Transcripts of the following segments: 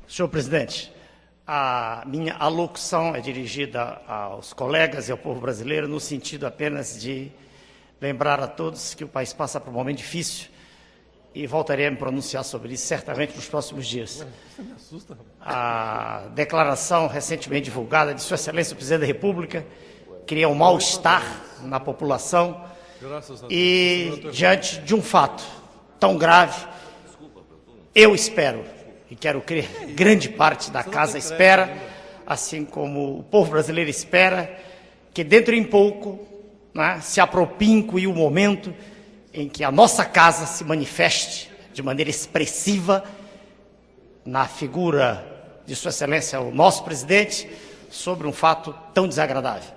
Senhor presidente, a minha alocução é dirigida aos colegas e ao povo brasileiro no sentido apenas de lembrar a todos que o país passa por um momento difícil e voltarei a me pronunciar sobre isso certamente nos próximos dias. A declaração recentemente divulgada de Sua Excelência o Presidente da República cria um mal-estar na população e, diante de um fato tão grave, eu espero, e quero crer, grande parte da casa espera, assim como o povo brasileiro espera, que dentro em pouco, né, se apropie o momento em que a nossa casa se manifeste de maneira expressiva na figura de Sua Excelência, o nosso presidente, sobre um fato tão desagradável.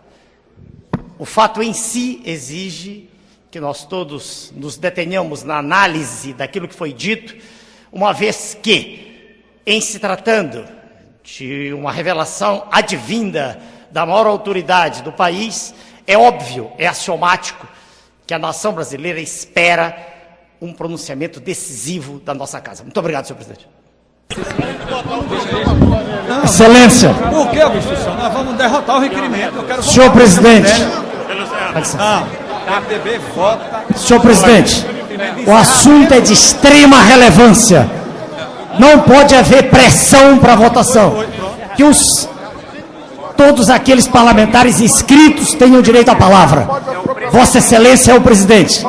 O fato em si exige que nós todos nos detenhamos na análise daquilo que foi dito, uma vez que, em se tratando de uma revelação advinda da maior autoridade do país, é óbvio, é axiomático, que a nação brasileira espera um pronunciamento decisivo da nossa casa. Muito obrigado, senhor presidente. Excelência. Por que, obstrução? Nós vamos derrotar o requerimento. Eu quero Senhor presidente. A ATB vota. Senhor presidente, o assunto é de extrema relevância. Não pode haver pressão para a votação. Que todos aqueles parlamentares inscritos tenham direito à palavra. Vossa Excelência é o presidente.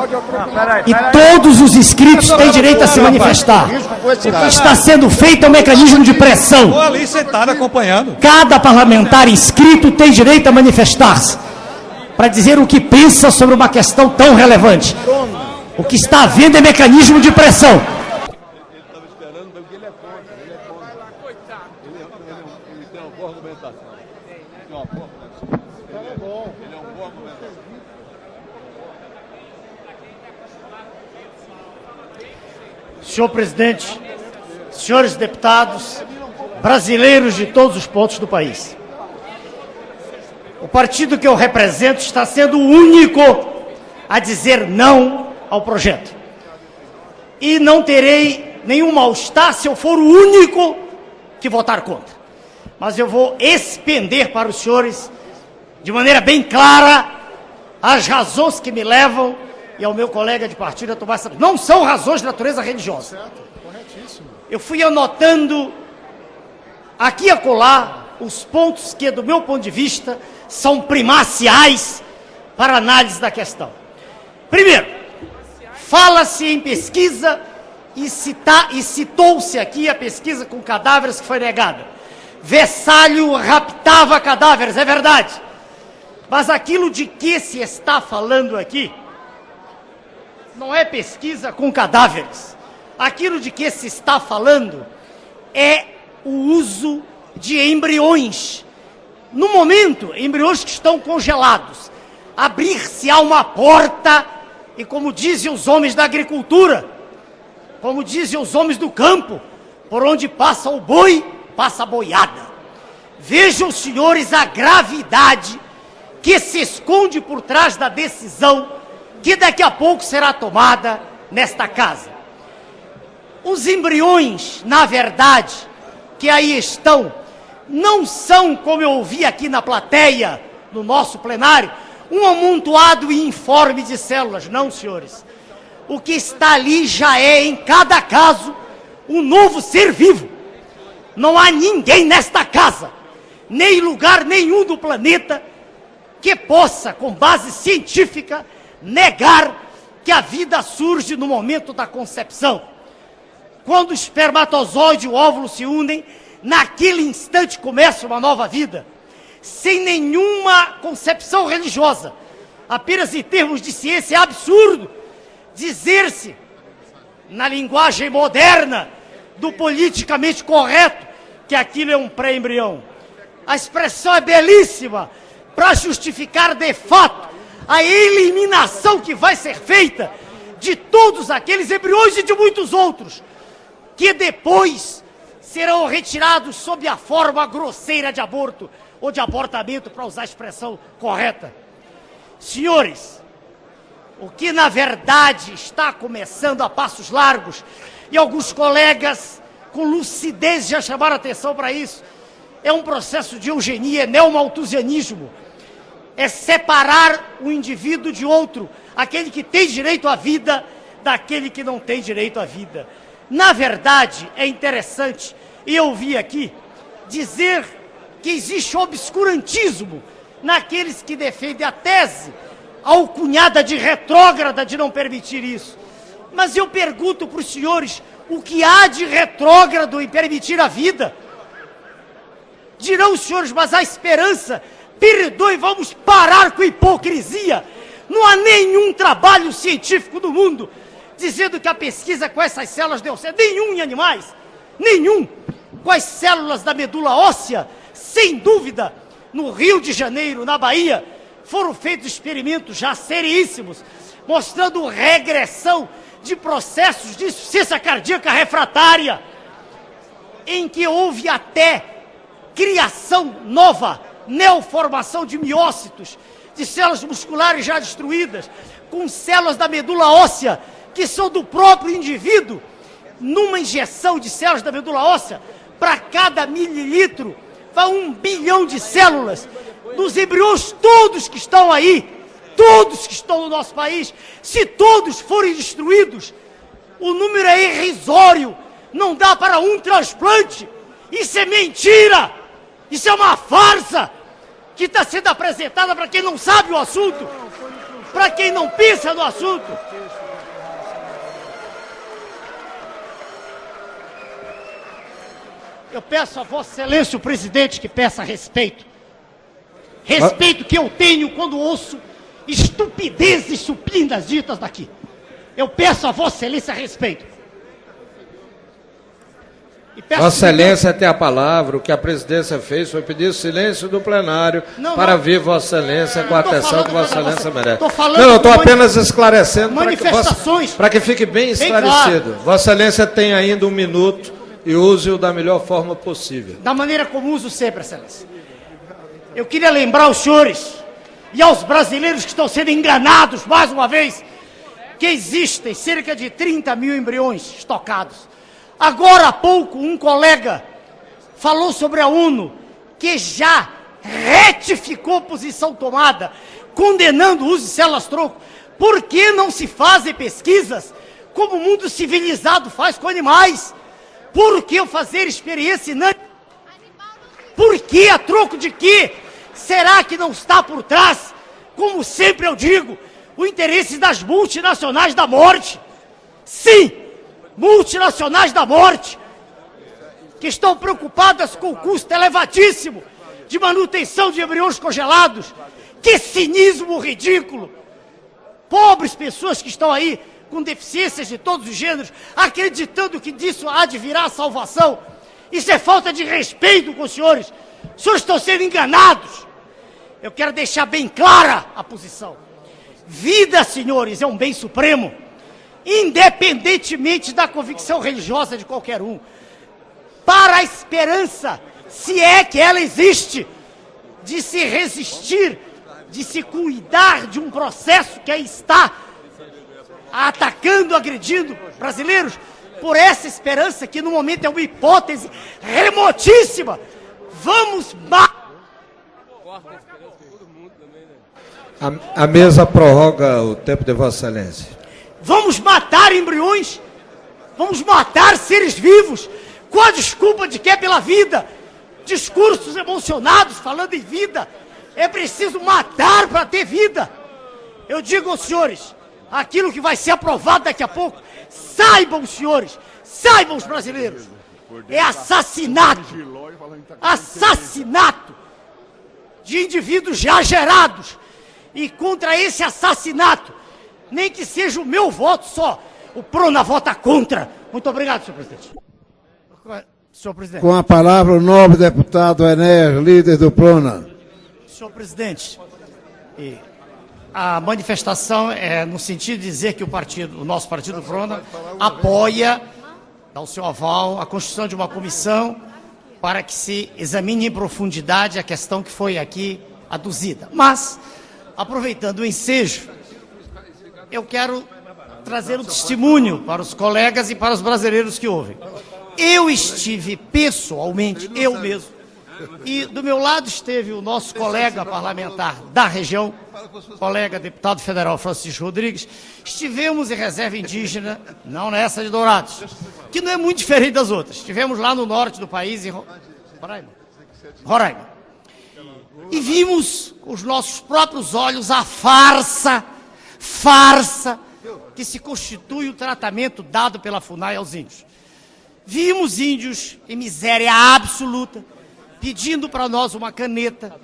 E todos os inscritos têm direito a se manifestar. O que está sendo feito é um mecanismo de pressão. Estou ali sentado acompanhando. Cada parlamentar inscrito tem direito a manifestar-se para dizer o que pensa sobre uma questão tão relevante. O que está havendo é mecanismo de pressão. Senhor presidente, senhores deputados, brasileiros de todos os pontos do país. O partido que eu represento está sendo o único a dizer não ao projeto. E não terei nenhum mal-estar se eu for o único que votar contra. Mas eu vou expender para os senhores, de maneira bem clara, as razões que me levam e ao meu colega de partido a tomar essa... Não são razões de natureza religiosa. Eu fui anotando aqui e acolá os pontos que, do meu ponto de vista, são primaciais para a análise da questão. Primeiro, fala-se em pesquisa e citou-se aqui a pesquisa com cadáveres que foi negada. Vessalio raptava cadáveres, é verdade. Mas aquilo de que se está falando aqui não é pesquisa com cadáveres. Aquilo de que se está falando é o uso de embriões. No momento, embriões que estão congelados. Abrir-se-á uma porta e, como dizem os homens da agricultura, como dizem os homens do campo, por onde passa o boi, passa a boiada. Vejam, senhores, a gravidade que se esconde por trás da decisão que daqui a pouco será tomada nesta casa. Os embriões, na verdade, que aí estão, não são, como eu ouvi aqui na plateia, no nosso plenário, um amontoado e informe de células. Não, senhores. O que está ali já é, em cada caso, um novo ser vivo. Não há ninguém nesta casa, nem lugar nenhum do planeta, que possa, com base científica, negar que a vida surge no momento da concepção. Quando o espermatozoide e o óvulo se unem, naquele instante começa uma nova vida, sem nenhuma concepção religiosa. Apenas em termos de ciência é absurdo dizer-se, na linguagem moderna do politicamente correto, que aquilo é um pré-embrião. A expressão é belíssima para justificar de fato a eliminação que vai ser feita de todos aqueles embriões e de muitos outros, que depois serão retirados sob a forma grosseira de aborto ou de abortamento, para usar a expressão correta. Senhores, o que na verdade está começando a passos largos, e alguns colegas com lucidez já chamaram atenção para isso. É um processo de eugenia, é neomalthusianismo. É separar o indivíduo de outro, aquele que tem direito à vida daquele que não tem direito à vida. Na verdade, é interessante, e eu ouvi aqui, dizer que existe obscurantismo naqueles que defendem a tese alcunhada de retrógrada de não permitir isso. Mas eu pergunto para os senhores, o que há de retrógrado em permitir a vida? Dirão os senhores, mas há esperança. Perdoe, vamos parar com a hipocrisia. Não há nenhum trabalho científico do mundo dizendo que a pesquisa com essas células deu certo. Nenhum em animais. Nenhum. Com as células da medula óssea, sem dúvida, no Rio de Janeiro, na Bahia, foram feitos experimentos já seríssimos, mostrando regressão de processos de insuficiência cardíaca refratária, em que houve até criação nova, neoformação de miócitos, de células musculares já destruídas, com células da medula óssea, que são do próprio indivíduo, numa injeção de células da medula óssea, para cada mililitro, vai 1 bilhão de células, dos embriões todos que estão aí, todos que estão no nosso país, se todos forem destruídos, o número é irrisório, não dá para um transplante. Isso é mentira, isso é uma farsa que está sendo apresentada para quem não sabe o assunto, para quem não pensa no assunto. Eu peço a Vossa Excelência, o presidente, que peça respeito. Respeito que eu tenho quando ouço estupidezes supinas ditas daqui. Eu peço a Vossa Excelência respeito. Vossa Excelência tem a palavra. O que a presidência fez foi pedir o silêncio do plenário para ouvir Vossa Excelência com a atenção que Vossa Excelência merece. Não, eu estou apenas esclarecendo para que fique bem esclarecido. Claro. Vossa Excelência tem ainda 1 minuto e use-o da melhor forma possível. Da maneira como uso sempre, Excelência. Eu queria lembrar aos senhores e aos brasileiros que estão sendo enganados, mais uma vez, que existem cerca de 30 mil embriões estocados. Agora há pouco, um colega falou sobre a ONU, que já retificou a posição tomada, condenando o uso de células-tronco. Por que não se fazem pesquisas como o mundo civilizado faz com animais? Por que fazer experiência inânime? Por que? A troco de quê? Será que não está por trás, como sempre eu digo, o interesse das multinacionais da morte? Sim, multinacionais da morte, que estão preocupadas com o custo elevadíssimo de manutenção de embriões congelados. Que cinismo ridículo! Pobres pessoas que estão aí com deficiências de todos os gêneros, acreditando que disso há de virar a salvação. Isso é falta de respeito com os senhores. Os senhores estão sendo enganados. Eu quero deixar bem clara a posição. Vida, senhores, é um bem supremo, independentemente da convicção religiosa de qualquer um. Para a esperança, se é que ela existe, de se resistir, de se cuidar de um processo que aí está atacando, agredindo brasileiros, por essa esperança que no momento é uma hipótese remotíssima. Vamos a mesa prorroga o tempo de Vossa Excelência. Vamos matar embriões, vamos matar seres vivos, com a desculpa de que é pela vida. Discursos emocionados falando em vida. É preciso matar para ter vida. Eu digo aos senhores, aquilo que vai ser aprovado daqui a pouco, saibam os senhores, saibam os brasileiros, é assassinato. Assassinato de indivíduos já gerados. E contra esse assassinato, nem que seja o meu voto só, o PRONA vota contra. Muito obrigado, senhor presidente. Senhor presidente. Com a palavra o nobre deputado Enéas, líder do PRONA. Senhor presidente, a manifestação é no sentido de dizer que o nosso partido PRONA apoia, dá o seu aval, a constituição de uma comissão para que se examine em profundidade a questão que foi aqui aduzida. Mas, aproveitando o ensejo, eu quero trazer um testemunho para os colegas e para os brasileiros que ouvem. Eu estive pessoalmente, eu mesmo, e do meu lado esteve o nosso colega parlamentar da região, colega deputado federal Francisco Rodrigues. Estivemos em reserva indígena, não nessa de Dourados, que não é muito diferente das outras. Estivemos lá no norte do país, em Roraima. E vimos com os nossos próprios olhos a farsa que se constitui o tratamento dado pela FUNAI aos índios. Vimos índios em miséria absoluta, pedindo para nós uma caneta,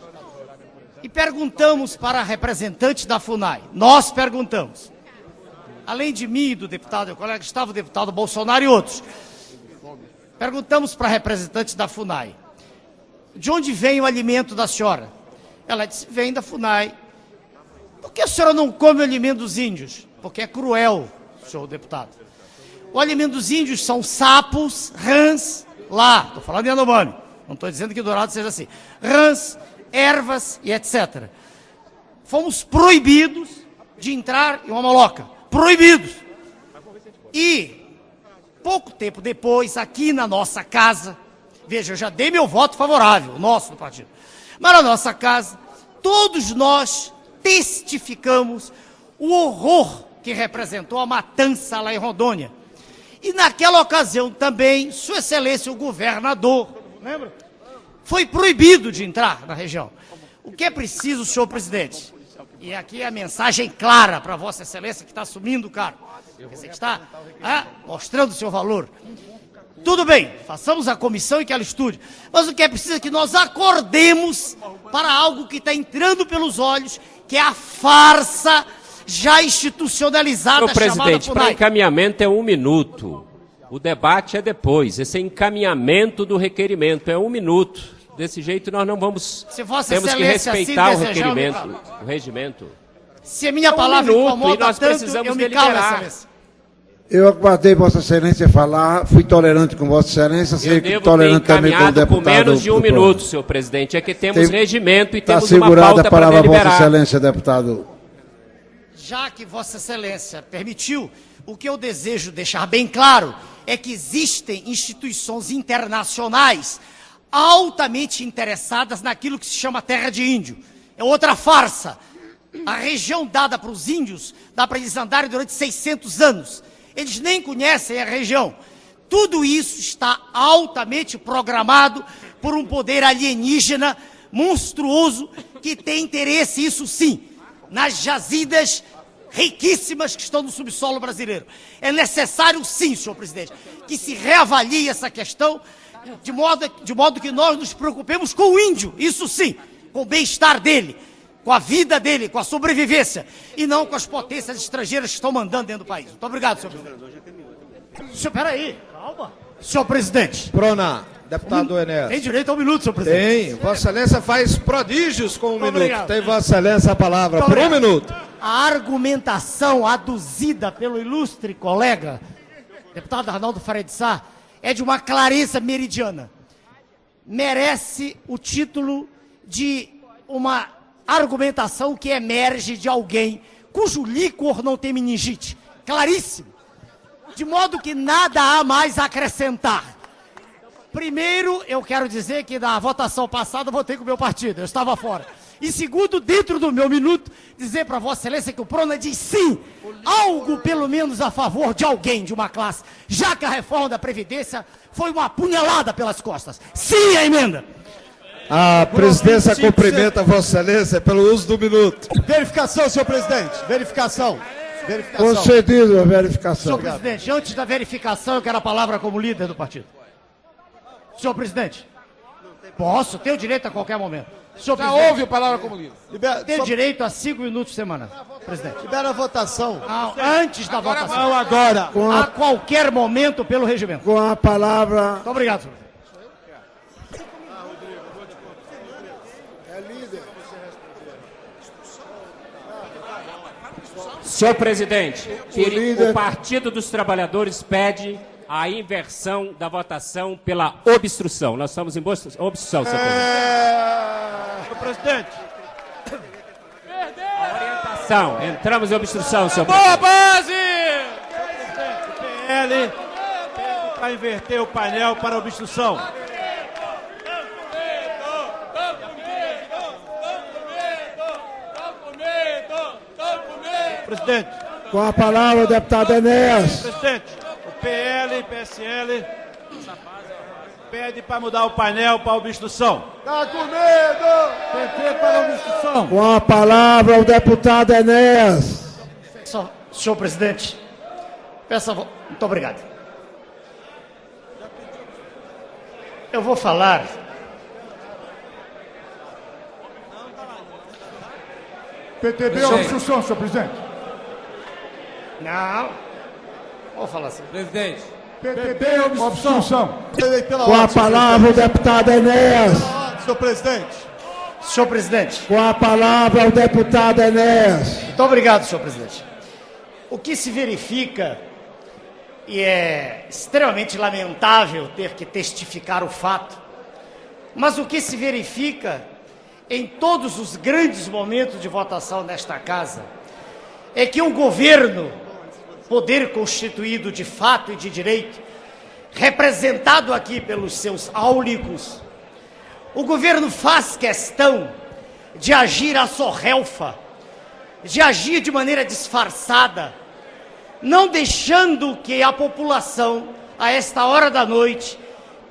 e perguntamos para a representante da FUNAI. Nós perguntamos. Além de mim e do deputado, meu colega, estava o deputado Bolsonaro e outros. Perguntamos para a representante da FUNAI: de onde vem o alimento da senhora? Ela disse: vem da FUNAI. Por que a senhora não come o alimento dos índios? Porque é cruel, senhor deputado. O alimento dos índios são sapos, rãs, lá, estou falando em Yanomami, não estou dizendo que Dourado seja assim, rãs, ervas e etc. Fomos proibidos de entrar em uma maloca, proibidos. E, pouco tempo depois, aqui na nossa casa, veja, eu já dei meu voto favorável, o nosso do partido, mas na nossa casa, todos nós testificamos o horror que representou a matança lá em Rondônia. E naquela ocasião também, Sua Excelência, o governador, lembra? Foi proibido de entrar na região. O que é preciso, senhor presidente? E aqui é a mensagem clara para Vossa Excelência, que está assumindo o cargo. Você que está mostrando o seu valor. Tudo bem, façamos a comissão e que ela estude. Mas o que é preciso é que nós acordemos para algo que está entrando pelos olhos, que é a farsa já institucionalizada, chamada FUNAI. Presidente, para encaminhamento é 1 minuto. O debate é depois. Esse é encaminhamento do requerimento, é 1 minuto. Desse jeito nós não vamos... Temos que respeitar o requerimento, o regimento. Se a minha palavra incomoda tanto, eu me calo, Excelência. Eu aguardei Vossa Excelência falar, fui tolerante com Vossa Excelência, sei que tolerante também com o deputado. Com menos de 1 minuto, senhor presidente. É que temos regimento e temos uma pauta para deliberar. Está segurada a palavra, Vossa Excelência, deputado. Já que Vossa Excelência permitiu, o que eu desejo deixar bem claro é que existem instituições internacionais altamente interessadas naquilo que se chama terra de índio. É outra farsa. A região dada para os índios, dá para eles andarem durante 600 anos. Eles nem conhecem a região. Tudo isso está altamente programado por um poder alienígena monstruoso que tem interesse, isso sim, nas jazidas riquíssimas que estão no subsolo brasileiro. É necessário, sim, senhor presidente, que se reavalie essa questão de modo que nós nos preocupemos com o índio, isso sim, com o bem-estar dele, com a vida dele, com a sobrevivência, e não com as potências estrangeiras que estão mandando dentro do país. Muito obrigado, senhor presidente. Senhor, peraí, calma. Senhor presidente. Prona, deputado Enéas. Tem direito a 1 minuto, senhor presidente. Tem. Vossa Excelência faz prodígios com 1 minuto. Obrigado. Tem Vossa Excelência a palavra por 1 minuto. A argumentação aduzida pelo ilustre colega, deputado Arnaldo Faria de Sá, é de uma clareza meridiana. Merece o título de uma argumentação que emerge de alguém cujo líquor não tem meningite. Claríssimo. De modo que nada há mais a acrescentar. Primeiro, eu quero dizer que na votação passada eu votei com o meu partido, eu estava fora. E segundo, dentro do meu minuto, dizer para Vossa Excelência que o Prona diz sim, algo pelo menos a favor de alguém, de uma classe, já que a reforma da Previdência foi uma punhalada pelas costas. Sim, a emenda. A presidência cumprimenta Vossa Excelência pelo uso do minuto. Verificação, senhor presidente. Verificação. Concedido a verificação. Senhor presidente, antes da verificação, eu quero a palavra como líder do partido. Senhor presidente, posso, tenho direito a qualquer momento. Senhor já houve a palavra como líder. Tem direito a 5 minutos por semana, presidente. Libera a votação. Antes da votação. Não, agora. A qualquer momento pelo regimento. Com a palavra. Muito obrigado, senhor. Senhor presidente, o Partido dos Trabalhadores pede a inversão da votação pela obstrução. Nós estamos em obstrução, senhor presidente. Senhor presidente. A orientação. Entramos em obstrução, senhor presidente. Boa base! PL. para inverter o painel para obstrução. Presidente. Com a palavra, o deputado Enéas. Presidente, o PL e PSL pede para mudar o painel para obstrução. Tá com medo! PT para obstrução. Com a palavra, o deputado Enéas. Senhor presidente, muito obrigado. Eu vou falar. PTB obstrução, senhor presidente. Não. Vou falar assim. Presidente. PTB obstrução. Com a palavra, o deputado Enéas. Senhor presidente. Senhor presidente. Com a palavra, o deputado Enéas. Muito obrigado, senhor presidente. O que se verifica, e é extremamente lamentável ter que testificar o fato, mas o que se verifica em todos os grandes momentos de votação nesta casa é que o governo, poder constituído de fato e de direito, representado aqui pelos seus áulicos, o governo faz questão de agir à sorrelfa, de agir de maneira disfarçada, não deixando que a população, a esta hora da noite,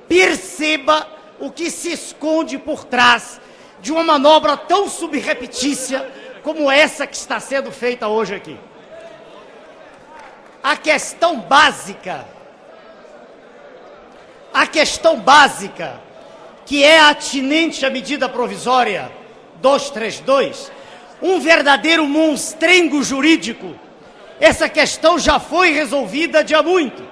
perceba o que se esconde por trás de uma manobra tão subreptícia como essa que está sendo feita hoje aqui. A questão básica, que é atinente à medida provisória 232, um verdadeiro monstrengo jurídico, essa questão já foi resolvida de há muito.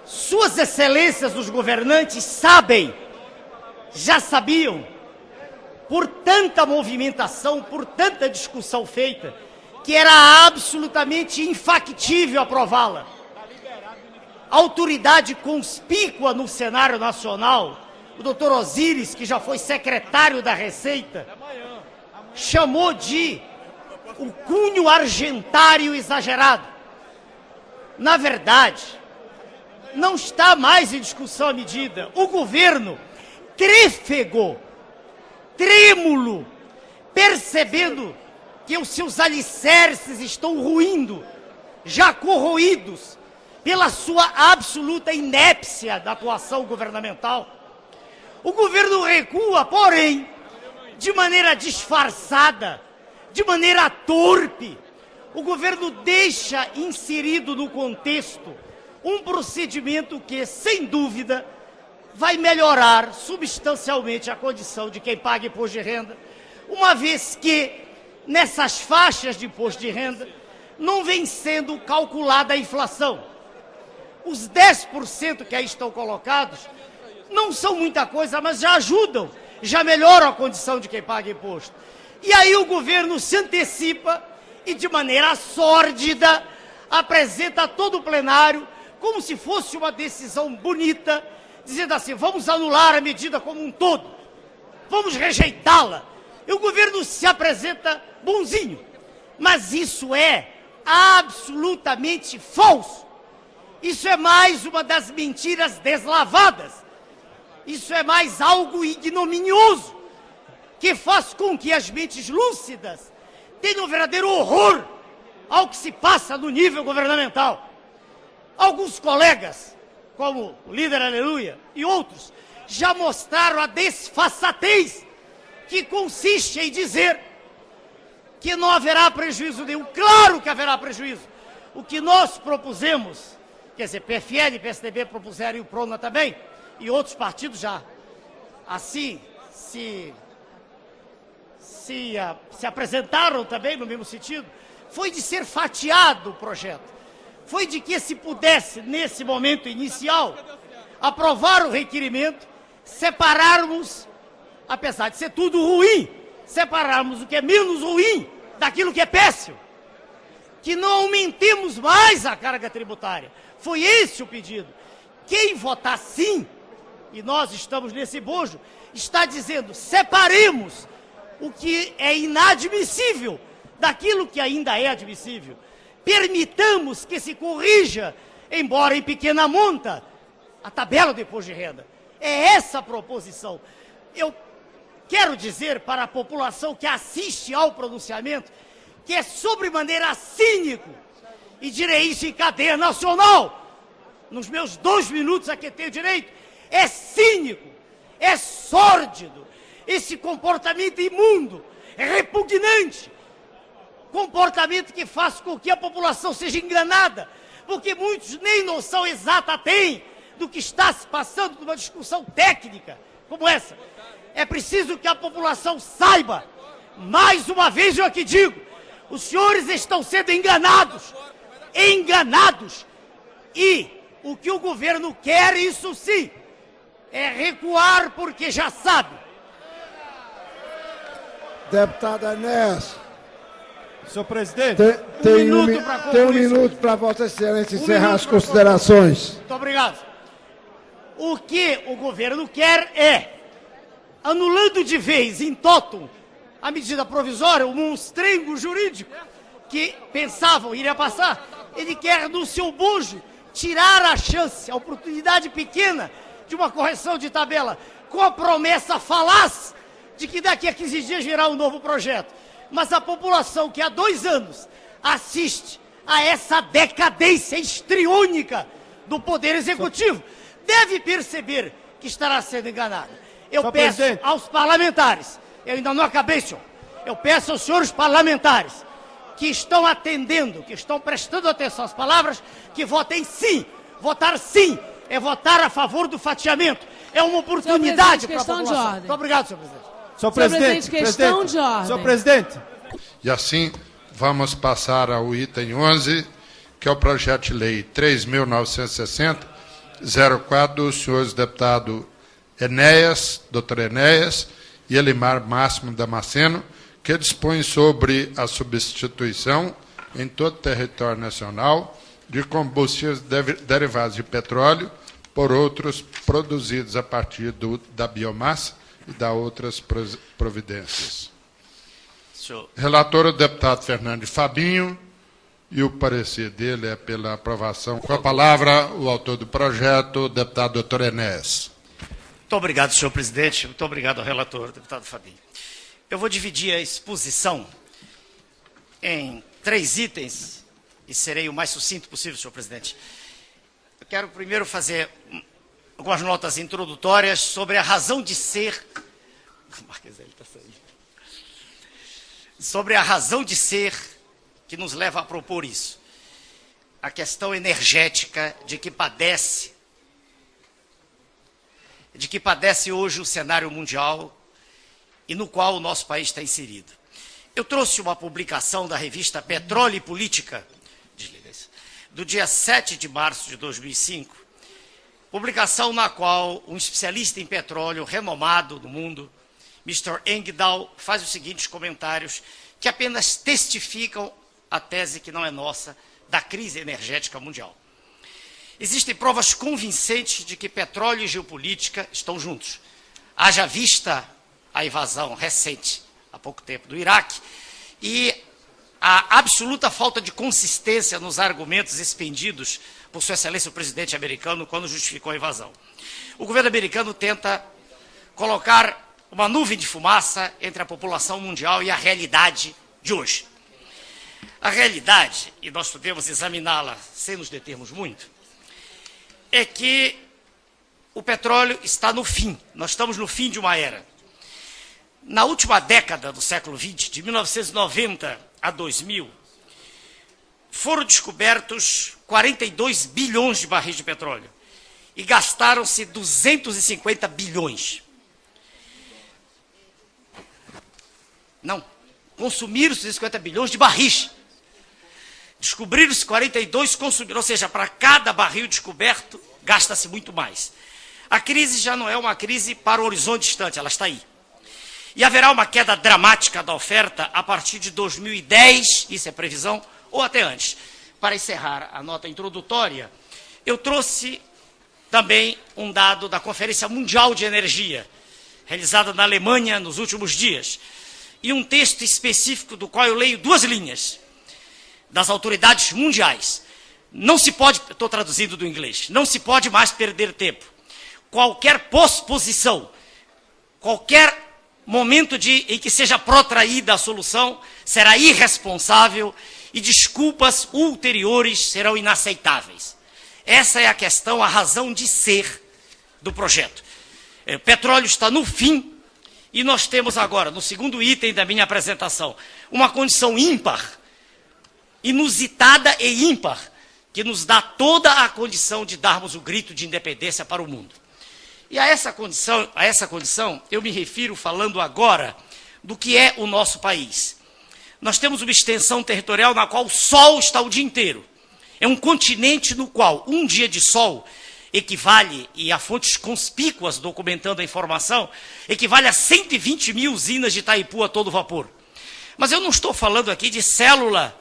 Suas excelências, os governantes, sabem, já sabiam, por tanta movimentação, por tanta discussão feita, que era absolutamente infactível aprová-la. A autoridade conspícua no cenário nacional, o doutor Osíris, que já foi secretário da Receita, chamou de o cunho argentário exagerado. Na verdade, não está mais em discussão a medida. O governo trêfego, trêmulo, percebendo que os seus alicerces estão ruindo, já corroídos pela sua absoluta inépcia da atuação governamental. O governo recua, porém, de maneira disfarçada, de maneira torpe. O governo deixa inserido no contexto um procedimento que, sem dúvida, vai melhorar substancialmente a condição de quem paga imposto de renda, uma vez que, nessas faixas de imposto de renda, não vem sendo calculada a inflação. Os 10% que aí estão colocados não são muita coisa, mas já ajudam, já melhoram a condição de quem paga imposto. E aí o governo se antecipa e, de maneira sórdida, apresenta a todo o plenário como se fosse uma decisão bonita, dizendo assim: vamos anular a medida como um todo, vamos rejeitá-la. E o governo se apresenta bonzinho, mas isso é absolutamente falso. Isso é mais uma das mentiras deslavadas. Isso é mais algo ignominioso, que faz com que as mentes lúcidas tenham um verdadeiro horror ao que se passa no nível governamental. Alguns colegas, como o líder Aleluia e outros, já mostraram a desfaçatez que consiste em dizer que não haverá prejuízo nenhum. Claro que haverá prejuízo. O que nós propusemos, quer dizer, PFL e PSDB propuseram e o PRONA também, e outros partidos já assim se apresentaram também no mesmo sentido, foi de ser fatiado o projeto. Foi de que se pudesse, nesse momento inicial, aprovar o requerimento, separarmos, apesar de ser tudo ruim, separarmos o que é menos ruim daquilo que é péssimo. Que não aumentemos mais a carga tributária. Foi esse o pedido. Quem votar sim, e nós estamos nesse bojo, está dizendo: separemos o que é inadmissível daquilo que ainda é admissível. Permitamos que se corrija embora em pequena monta, a tabela do imposto de renda. É essa a proposição. Eu quero dizer para a população que assiste ao pronunciamento que é sobremaneira cínico, e direi isso em cadeia nacional, nos meus 2 minutos a que tenho direito, é cínico, é sórdido, esse comportamento imundo, é repugnante, comportamento que faz com que a população seja enganada, porque muitos nem noção exata têm do que está se passando numa discussão técnica como essa. É preciso que a população saiba, mais uma vez eu aqui digo, os senhores estão sendo enganados, e o que o governo quer, isso sim, é recuar porque já sabe. Deputado Enéas. Senhor presidente. Tem um minuto para Vossa Excelência encerrar as considerações. Muito obrigado. O que o governo quer é, anulando de vez, em totum, a medida provisória, o monstrengo jurídico que pensavam iria passar, ele quer, no seu bojo, tirar a chance, a oportunidade pequena de uma correção de tabela, com a promessa falaz de que daqui a 15 dias virá um novo projeto. Mas a população que há 2 anos assiste a essa decadência histriônica do Poder Executivo deve perceber que estará sendo enganada. Eu peço aos parlamentares, eu ainda não acabei, senhor, eu peço aos senhores parlamentares que estão atendendo, que estão prestando atenção às palavras, que votem sim. Votar sim é votar a favor do fatiamento. É uma oportunidade para a população. Muito obrigado, senhor presidente. Senhor presidente, questão de ordem. Senhor presidente. E assim, vamos passar ao item 11, que é o projeto de lei 3.960, 04, dos senhores deputados Enéas, doutor Enéas, e Elimar Máximo Damasceno, que dispõe sobre a substituição em todo o território nacional de combustíveis derivados de petróleo por outros produzidos a partir da biomassa e das outras providências. Relator o deputado Fernando Fabinho, e o parecer dele é pela aprovação. Com a palavra, o autor do projeto, o deputado doutor Enéas. Muito obrigado, senhor presidente. Muito obrigado ao relator, deputado Fabinho. Eu vou dividir a exposição em 3 itens e serei o mais sucinto possível, senhor presidente. Eu quero primeiro fazer algumas notas introdutórias sobre a razão de ser... Sobre a razão de ser que nos leva a propor isso. A questão energética de que padece hoje o cenário mundial e no qual o nosso país está inserido. Eu trouxe uma publicação da revista Petróleo e Política, do dia 7 de março de 2005, publicação na qual um especialista em petróleo renomado no mundo, Mr. Engdahl, faz os seguintes comentários que apenas testificam a tese que não é nossa, da crise energética mundial. Existem provas convincentes de que petróleo e geopolítica estão juntos. Haja vista a invasão recente, há pouco tempo, do Iraque, e a absoluta falta de consistência nos argumentos expendidos por Sua Excelência o presidente americano quando justificou a invasão. O governo americano tenta colocar uma nuvem de fumaça entre a população mundial e a realidade de hoje. A realidade, e nós podemos examiná-la sem nos determos muito, é que o petróleo está no fim. Nós estamos no fim de uma era. Na última década do século XX, de 1990 a 2000, foram descobertos 42 bilhões de barris de petróleo e gastaram-se 250 bilhões. Não, consumiram-se 250 bilhões de barris. Descobriram-se 42, consumiram, ou seja, para cada barril descoberto, gasta-se muito mais. A crise já não é uma crise para o horizonte distante, ela está aí. E haverá uma queda dramática da oferta a partir de 2010, isso é previsão, ou até antes. Para encerrar a nota introdutória, eu trouxe também um dado da Conferência Mundial de Energia, realizada na Alemanha nos últimos dias, e um texto específico do qual eu leio 2 linhas, das autoridades mundiais, Não se pode, estou traduzindo do inglês, não se pode mais perder tempo. Qualquer posposição, qualquer momento em que seja protraída a solução, será irresponsável e desculpas ulteriores serão inaceitáveis. Essa é a questão, a razão de ser do projeto. O petróleo está no fim e nós temos agora, no segundo item da minha apresentação, uma condição ímpar, inusitada e ímpar, que nos dá toda a condição de darmos o grito de independência para o mundo. E a essa condição, eu me refiro falando agora do que é o nosso país. Nós temos uma extensão territorial na qual o sol está o dia inteiro. É um continente no qual um dia de sol equivale, e há fontes conspícuas documentando a informação, equivale a 120 mil usinas de Itaipu a todo vapor. Mas eu não estou falando aqui de célula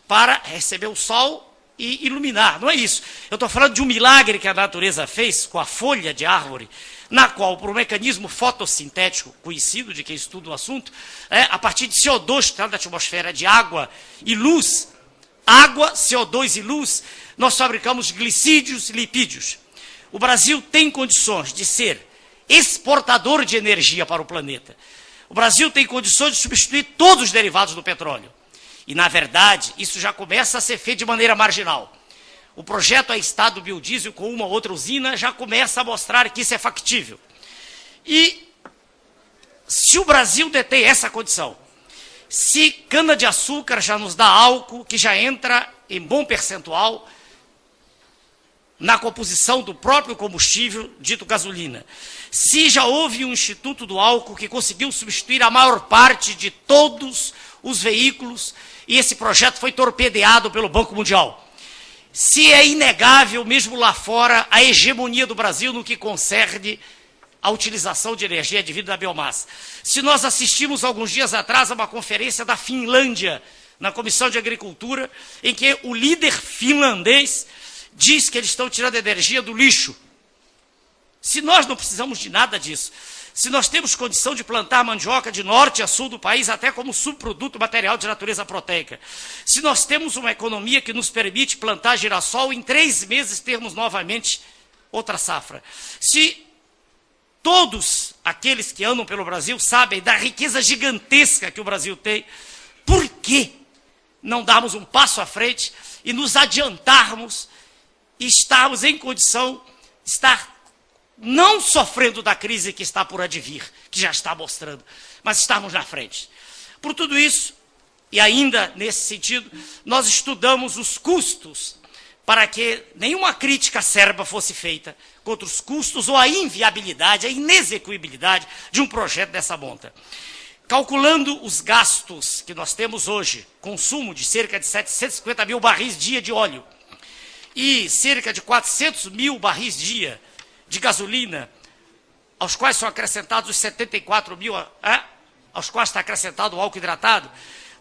para receber o sol e iluminar, não é isso. Eu estou falando de um milagre que a natureza fez com a folha de árvore, na qual, por um mecanismo fotossintético conhecido de quem estuda o assunto, a partir de CO2 que está na atmosfera de água e luz, água, CO2 e luz, nós fabricamos glicídios e lipídios. O Brasil tem condições de ser exportador de energia para o planeta. O Brasil tem condições de substituir todos os derivados do petróleo. E, na verdade, isso já começa a ser feito de maneira marginal. O projeto A Estado Biodiesel, com uma ou outra usina, já começa a mostrar que isso é factível. E, se o Brasil detém essa condição, se cana-de-açúcar já nos dá álcool, que já entra em bom percentual na composição do próprio combustível, dito gasolina, se já houve um Instituto do Álcool que conseguiu substituir a maior parte de todos os veículos, e esse projeto foi torpedeado pelo Banco Mundial. Se é inegável, mesmo lá fora, a hegemonia do Brasil no que concerne a utilização de energia advinda da biomassa. Se nós assistimos alguns dias atrás a uma conferência da Finlândia, na Comissão de Agricultura, em que o líder finlandês diz que eles estão tirando energia do lixo. Se nós não precisamos de nada disso, se nós temos condição de plantar mandioca de norte a sul do país, até como subproduto material de natureza proteica, se nós temos uma economia que nos permite plantar girassol, em 3 meses termos novamente outra safra. Se todos aqueles que andam pelo Brasil sabem da riqueza gigantesca que o Brasil tem, por que não darmos um passo à frente e nos adiantarmos e estarmos em condição de estar não sofrendo da crise que está por advir, que já está mostrando, mas estarmos na frente. Por tudo isso, e ainda nesse sentido, nós estudamos os custos para que nenhuma crítica acerba fosse feita contra os custos ou a inviabilidade, a inexecuibilidade de um projeto dessa monta. Calculando os gastos que nós temos hoje, consumo de cerca de 750 mil barris dia de óleo e cerca de 400 mil barris dia de gasolina, aos quais são acrescentados os 74 mil, aos quais está acrescentado o álcool hidratado,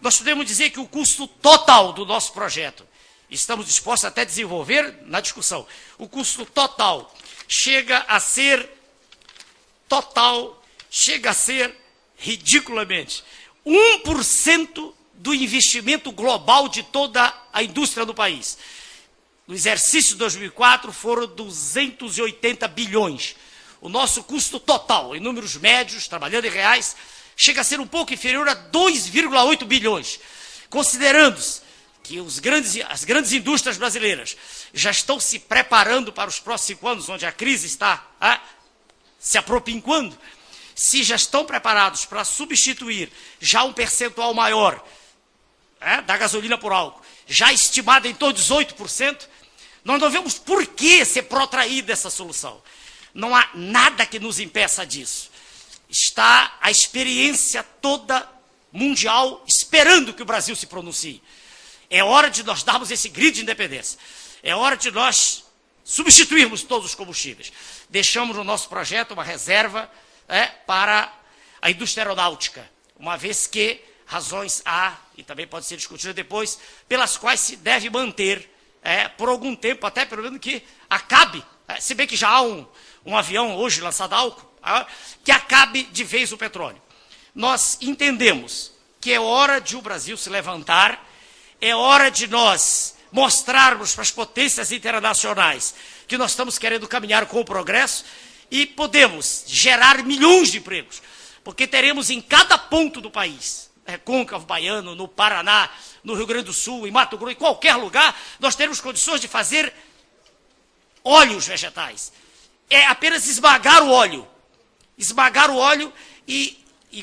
nós podemos dizer que o custo total do nosso projeto, estamos dispostos até a desenvolver na discussão, o custo total chega a ser ridiculamente 1% do investimento global de toda a indústria do país. No exercício de 2004 foram 280 bilhões. O nosso custo total, em números médios, trabalhando em reais, chega a ser um pouco inferior a 2,8 bilhões. Considerando-se que as grandes indústrias brasileiras já estão se preparando para os próximos 5 anos, onde a crise está se apropinquando, se já estão preparados para substituir já um percentual maior da gasolina por álcool, já estimado em torno de 18%, nós não vemos por que ser protraída essa solução. Não há nada que nos impeça disso. Está a experiência toda mundial esperando que o Brasil se pronuncie. É hora de nós darmos esse grito de independência. É hora de nós substituirmos todos os combustíveis. Deixamos no nosso projeto uma reserva para a indústria aeronáutica, uma vez que razões há, e também pode ser discutido depois, pelas quais se deve manter por algum tempo, até pelo menos que acabe, se bem que já há um avião hoje lançado a álcool, que acabe de vez o petróleo. Nós entendemos que é hora de o Brasil se levantar, é hora de nós mostrarmos para as potências internacionais que nós estamos querendo caminhar com o progresso e podemos gerar milhões de empregos, porque teremos em cada ponto do país, Recôncavo Baiano, no Paraná, no Rio Grande do Sul, em Mato Grosso, em qualquer lugar, nós teremos condições de fazer óleos vegetais. É apenas esmagar o óleo e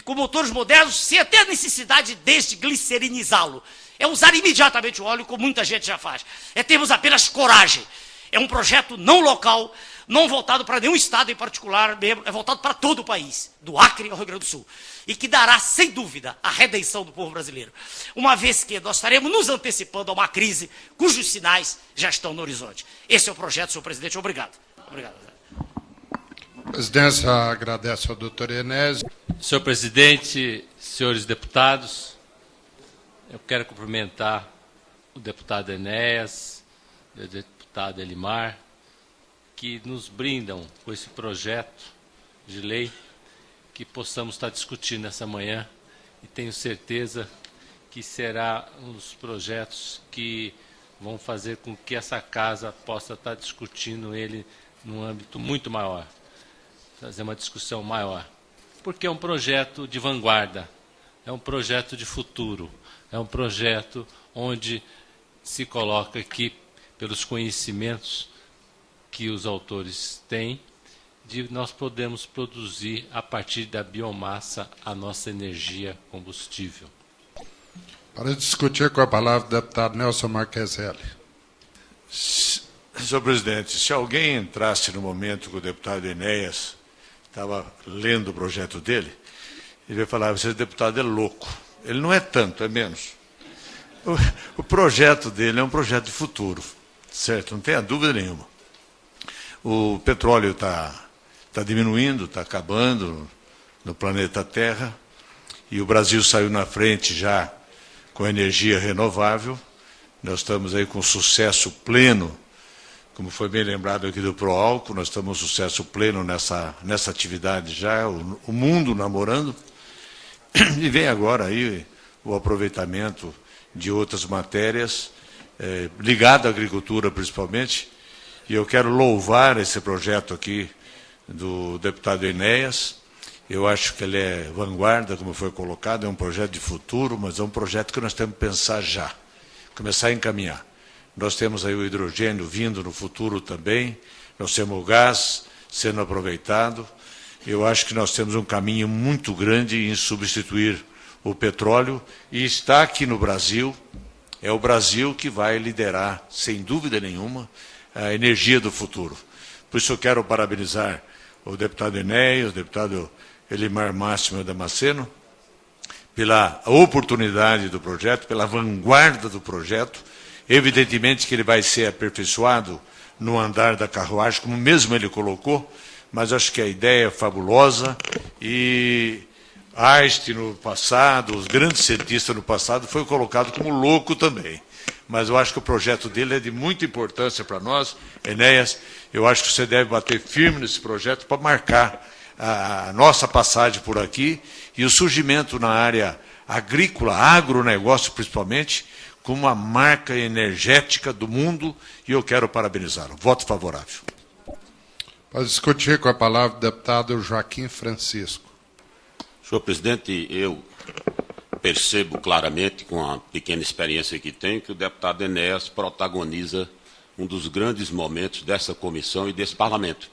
com motores modernos, sem até a necessidade de desglicerinizá-lo. É usar imediatamente o óleo, como muita gente já faz. É termos apenas coragem. É um projeto não local, não voltado para nenhum estado em particular, é voltado para todo o país, do Acre ao Rio Grande do Sul, e que dará, sem dúvida, a redenção do povo brasileiro, uma vez que nós estaremos nos antecipando a uma crise cujos sinais já estão no horizonte. Esse é o projeto, senhor presidente. Obrigado. Obrigado. A presidência agradece ao doutor Enéas. Senhor presidente, senhores deputados, eu quero cumprimentar o deputado Enéas, o deputado Elimar, que nos brindam com esse projeto de lei que possamos estar discutindo nessa manhã, e tenho certeza que será um dos projetos que vão fazer com que essa casa possa estar discutindo ele num âmbito muito maior, fazer uma discussão maior, porque é um projeto de vanguarda, é um projeto de futuro, é um projeto onde se coloca aqui, pelos conhecimentos que os autores têm, de nós podemos produzir, a partir da biomassa, a nossa energia combustível. Para discutir com a palavra o deputado Nelson Marqueselli. Senhor presidente, se alguém entrasse no momento que o deputado Enéas estava lendo o projeto dele, ele vai falar: esse deputado é louco. Ele não é tanto, é menos. O projeto dele é um projeto de futuro, certo? Não tenha dúvida nenhuma. O petróleo está diminuindo, está acabando no planeta Terra, e o Brasil saiu na frente já com energia renovável. Nós estamos aí com sucesso pleno, como foi bem lembrado aqui do Proálcool, nós estamos com sucesso pleno nessa atividade já, o mundo namorando, e vem agora aí o aproveitamento de outras matérias, ligado à agricultura principalmente, e eu quero louvar esse projeto aqui do deputado Enéas. Eu acho que ele é vanguarda, como foi colocado, é um projeto de futuro, mas é um projeto que nós temos que pensar já, começar a encaminhar. Nós temos aí o hidrogênio vindo no futuro também, nós temos o gás sendo aproveitado. Eu acho que nós temos um caminho muito grande em substituir o petróleo, e está aqui no Brasil, é o Brasil que vai liderar, sem dúvida nenhuma, a energia do futuro. Por isso eu quero parabenizar o deputado Enéas, o deputado Elimar Máximo Damasceno, pela oportunidade do projeto, pela vanguarda do projeto. Evidentemente que ele vai ser aperfeiçoado no andar da carruagem, como mesmo ele colocou, mas acho que a ideia é fabulosa, e Einstein no passado, os grandes cientistas no passado, foi colocado como louco também. Mas eu acho que o projeto dele é de muita importância para nós. Enéas, eu acho que você deve bater firme nesse projeto para marcar a nossa passagem por aqui e o surgimento na área agrícola, agronegócio principalmente, como uma marca energética do mundo, e eu quero parabenizá-lo. Voto favorável. Para discutir com a palavra o deputado Joaquim Francisco. Senhor presidente, eu percebo claramente, com a pequena experiência que tenho, que o deputado Enéas protagoniza um dos grandes momentos dessa comissão e desse parlamento.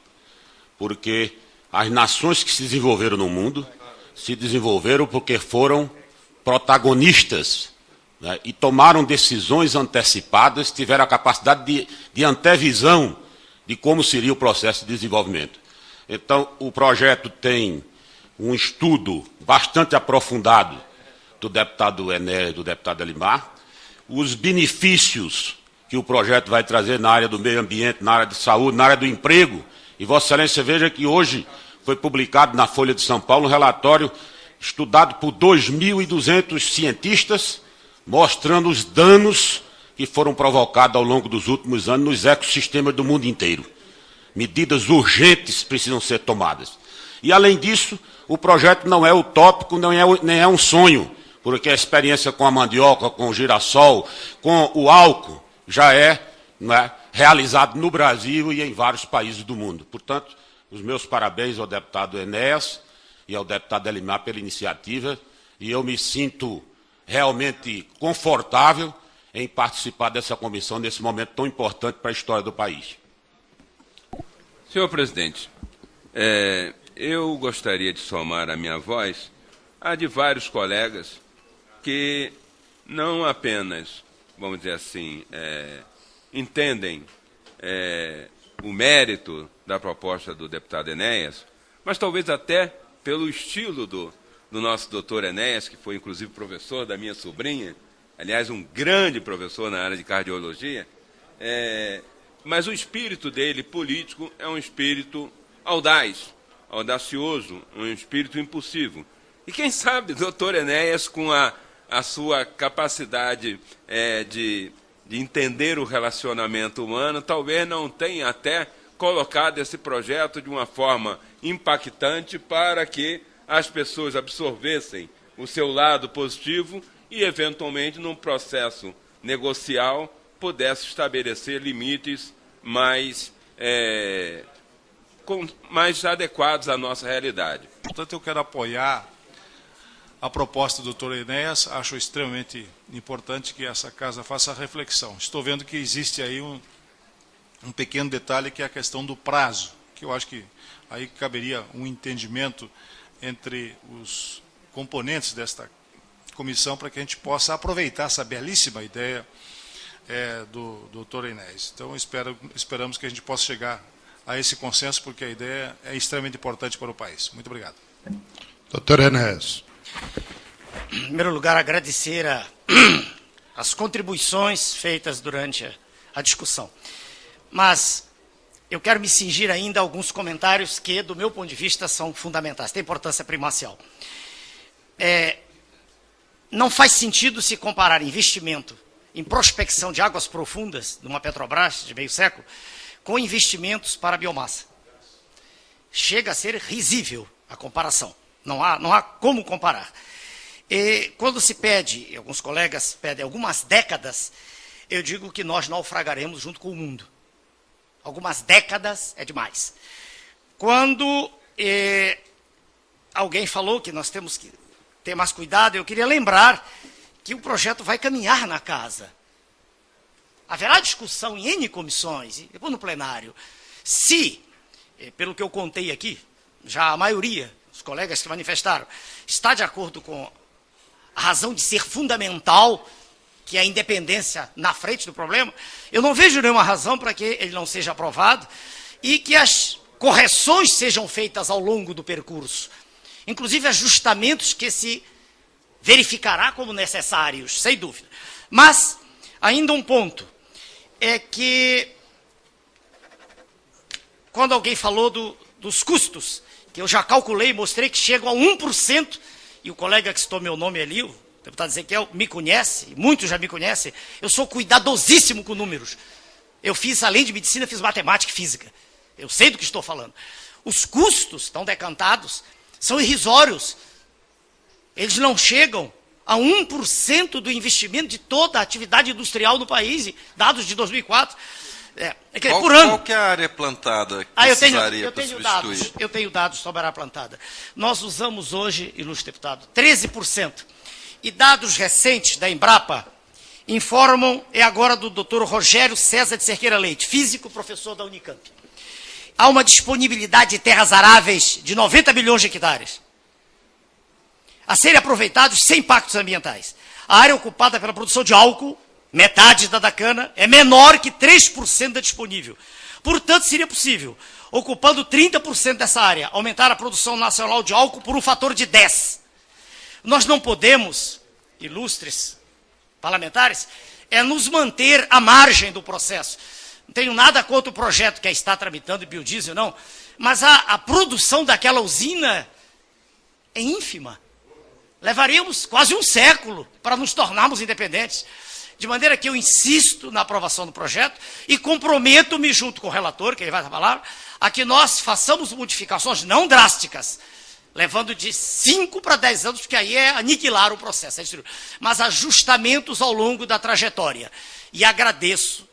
Porque as nações que se desenvolveram no mundo se desenvolveram porque foram protagonistas, né, e tomaram decisões antecipadas, tiveram a capacidade de antevisão de como seria o processo de desenvolvimento. Então, o projeto tem um estudo bastante aprofundado do deputado Enéas e do deputado Elimar, os benefícios que o projeto vai trazer na área do meio ambiente, na área de saúde, na área do emprego. E Vossa Excelência veja que hoje foi publicado na Folha de São Paulo um relatório estudado por 2.200 cientistas, mostrando os danos que foram provocados ao longo dos últimos anos nos ecossistemas do mundo inteiro. Medidas urgentes precisam ser tomadas. E, além disso, o projeto não é utópico, nem é um sonho, porque a experiência com a mandioca, com o girassol, com o álcool, já é, né, realizado no Brasil e em vários países do mundo. Portanto, os meus parabéns ao deputado Enéas e ao deputado Elimar pela iniciativa, e eu me sinto realmente confortável em participar dessa comissão nesse momento tão importante para a história do país. Senhor presidente, eu gostaria de somar a minha voz à de vários colegas que não apenas, vamos dizer assim, entendem o mérito da proposta do deputado Enéas, mas talvez até pelo estilo do nosso doutor Enéas, que foi inclusive professor da minha sobrinha, aliás, um grande professor na área de cardiologia, mas o espírito dele, político, é um espírito audacioso, um espírito impulsivo. E quem sabe, doutor Enéas, com a sua capacidade de entender o relacionamento humano, talvez não tenha até colocado esse projeto de uma forma impactante para que as pessoas absorvessem o seu lado positivo e, eventualmente, num processo negocial, pudesse estabelecer limites mais adequados à nossa realidade. Portanto, eu quero apoiar a proposta do Dr. Enéas. Acho extremamente importante que essa casa faça a reflexão. Estou vendo que existe aí um pequeno detalhe, que é a questão do prazo, que eu acho que aí caberia um entendimento entre os componentes desta comissão para que a gente possa aproveitar essa belíssima ideia do Dr. Enéas. Então, esperamos que a gente possa chegar a esse consenso, porque a ideia é extremamente importante para o país. Muito obrigado. Dr. Enéas. Em primeiro lugar, agradecer as contribuições feitas durante a discussão. Mas eu quero me cingir ainda a alguns comentários que, do meu ponto de vista, são fundamentais, têm importância primacial. Não faz sentido se comparar investimento em prospecção de águas profundas, numa Petrobras de meio século, com investimentos para biomassa. Chega a ser risível a comparação. Não há como comparar. E quando se pede, alguns colegas pedem algumas décadas, eu digo que nós naufragaremos junto com o mundo. Algumas décadas é demais. Quando alguém falou que nós temos que ter mais cuidado, eu queria lembrar que o projeto vai caminhar na casa. Haverá discussão em N comissões, e depois no plenário. Se, pelo que eu contei aqui, já a maioria, os colegas que manifestaram, está de acordo com a razão de ser fundamental, que é a independência na frente do problema, eu não vejo nenhuma razão para que ele não seja aprovado e que as correções sejam feitas ao longo do percurso. Inclusive ajustamentos que se verificará como necessários, sem dúvida. Mas, ainda um ponto, é que, quando alguém falou dos custos, que eu já calculei e mostrei que chegam a 1%, e o colega que citou meu nome ali, o deputado Ezequiel, me conhece, muitos já me conhecem, eu sou cuidadosíssimo com números. Eu fiz, além de medicina, fiz matemática e física. Eu sei do que estou falando. Os custos estão decantados, são irrisórios. Eles não chegam a 1% do investimento de toda a atividade industrial no país, dados de 2004. Por ano. Qual que é a área plantada que precisaria para substituir? Eu tenho dados sobre a área plantada. Nós usamos hoje, ilustre deputado, 13%. E dados recentes da Embrapa informam, agora do Dr. Rogério César de Cerqueira Leite, físico, professor da Unicamp. Há uma disponibilidade de terras aráveis de 90 milhões de hectares, a serem aproveitados sem impactos ambientais. A área ocupada pela produção de álcool, metade da cana, é menor que 3% da disponível. Portanto, seria possível, ocupando 30% dessa área, aumentar a produção nacional de álcool por um fator de 10. Nós não podemos, ilustres parlamentares, nos manter à margem do processo. Não tenho nada contra o projeto que está tramitando, biodiesel, não, mas a produção daquela usina é ínfima. Levaríamos quase um século para nos tornarmos independentes. De maneira que eu insisto na aprovação do projeto e comprometo-me, junto com o relator, que ele vai falar, a que nós façamos modificações não drásticas, levando de 5 para 10 anos, porque aí é aniquilar o processo, mas ajustamentos ao longo da trajetória. E agradeço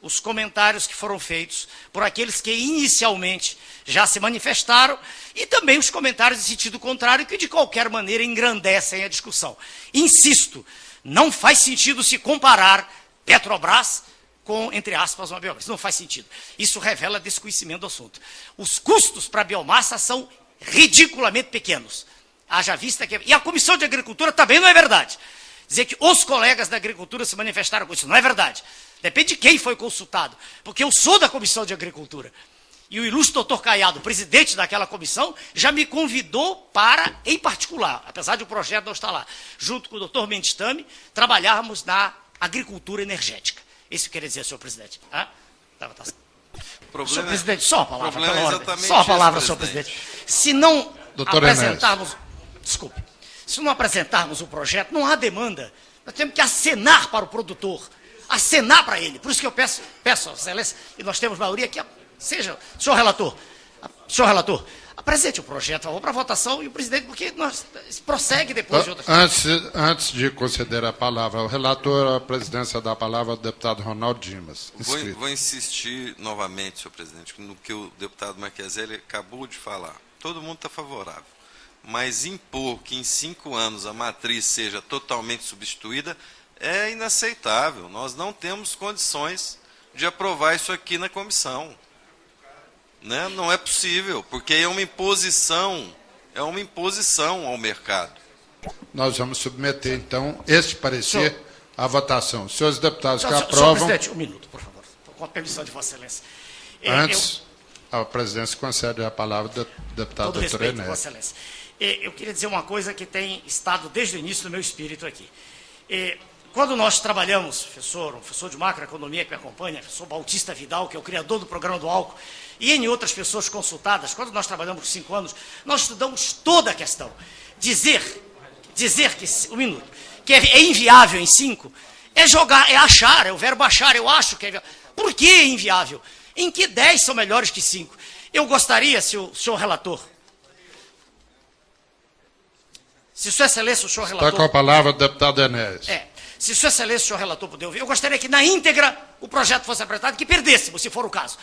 os comentários que foram feitos por aqueles que inicialmente já se manifestaram e também os comentários em sentido contrário que de qualquer maneira engrandecem a discussão. Insisto, não faz sentido se comparar Petrobras com, entre aspas, uma biomassa. Isso não faz sentido. Isso revela desconhecimento do assunto. Os custos para a biomassa são ridiculamente pequenos. Haja vista que... E a Comissão de Agricultura também não é verdade. Dizer que os colegas da Agricultura se manifestaram com isso não é verdade. Depende de quem foi consultado. Porque eu sou da Comissão de Agricultura. E o ilustre doutor Caiado, presidente daquela comissão, já me convidou para, em particular, apesar de o projeto não estar lá, junto com o doutor Mendes Tame, trabalharmos na agricultura energética. Isso quer dizer, senhor presidente. Senhor presidente, só uma palavra, pela ordem. Só uma palavra, senhor presidente. Se não apresentarmos... Desculpe. Se não apresentarmos o projeto, não há demanda. Nós temos que acenar para o produtor. Acenar para ele. Por isso que eu peço a excelência, e nós temos maioria aqui, seja, senhor relator, apresente o projeto, por favor, para votação, e o presidente, porque nós prossegue depois de outras... Antes de conceder a palavra ao relator, a presidência dá a palavra ao deputado Ronaldo Dimas. Vou insistir novamente, senhor presidente, no que o deputado Marcheselli acabou de falar. Todo mundo está favorável. Mas impor que em 5 anos a matriz seja totalmente substituída é inaceitável. Nós não temos condições de aprovar isso aqui na comissão. Né? Não é possível, porque é uma imposição ao mercado. Nós vamos submeter, então, este parecer à votação. Senhores deputados que aprovam... Senhor presidente, um minuto, por favor, com a permissão de Vossa Excelência. Antes, a presidência concede a palavra ao deputado doutor Enéas. Vossa Excelência. Eu queria dizer uma coisa que tem estado desde o início do meu espírito aqui. Quando nós trabalhamos, um professor de macroeconomia que me acompanha, professor Bautista Vidal, que é o criador do programa do álcool, e em outras pessoas consultadas, quando nós trabalhamos por 5 anos, nós estudamos toda a questão. Dizer que, que é inviável em 5, é achar, é o verbo achar, eu acho que é inviável. Por que é inviável? Em que 10 são melhores que 5? Eu gostaria, se o senhor relator... Se Sua Excelência, o senhor relator... Está com a palavra o deputado Enéas. Se Sua Excelência, o senhor relator puder ouvir, eu gostaria que na íntegra o projeto fosse apresentado, que perdêssemos, se for o caso,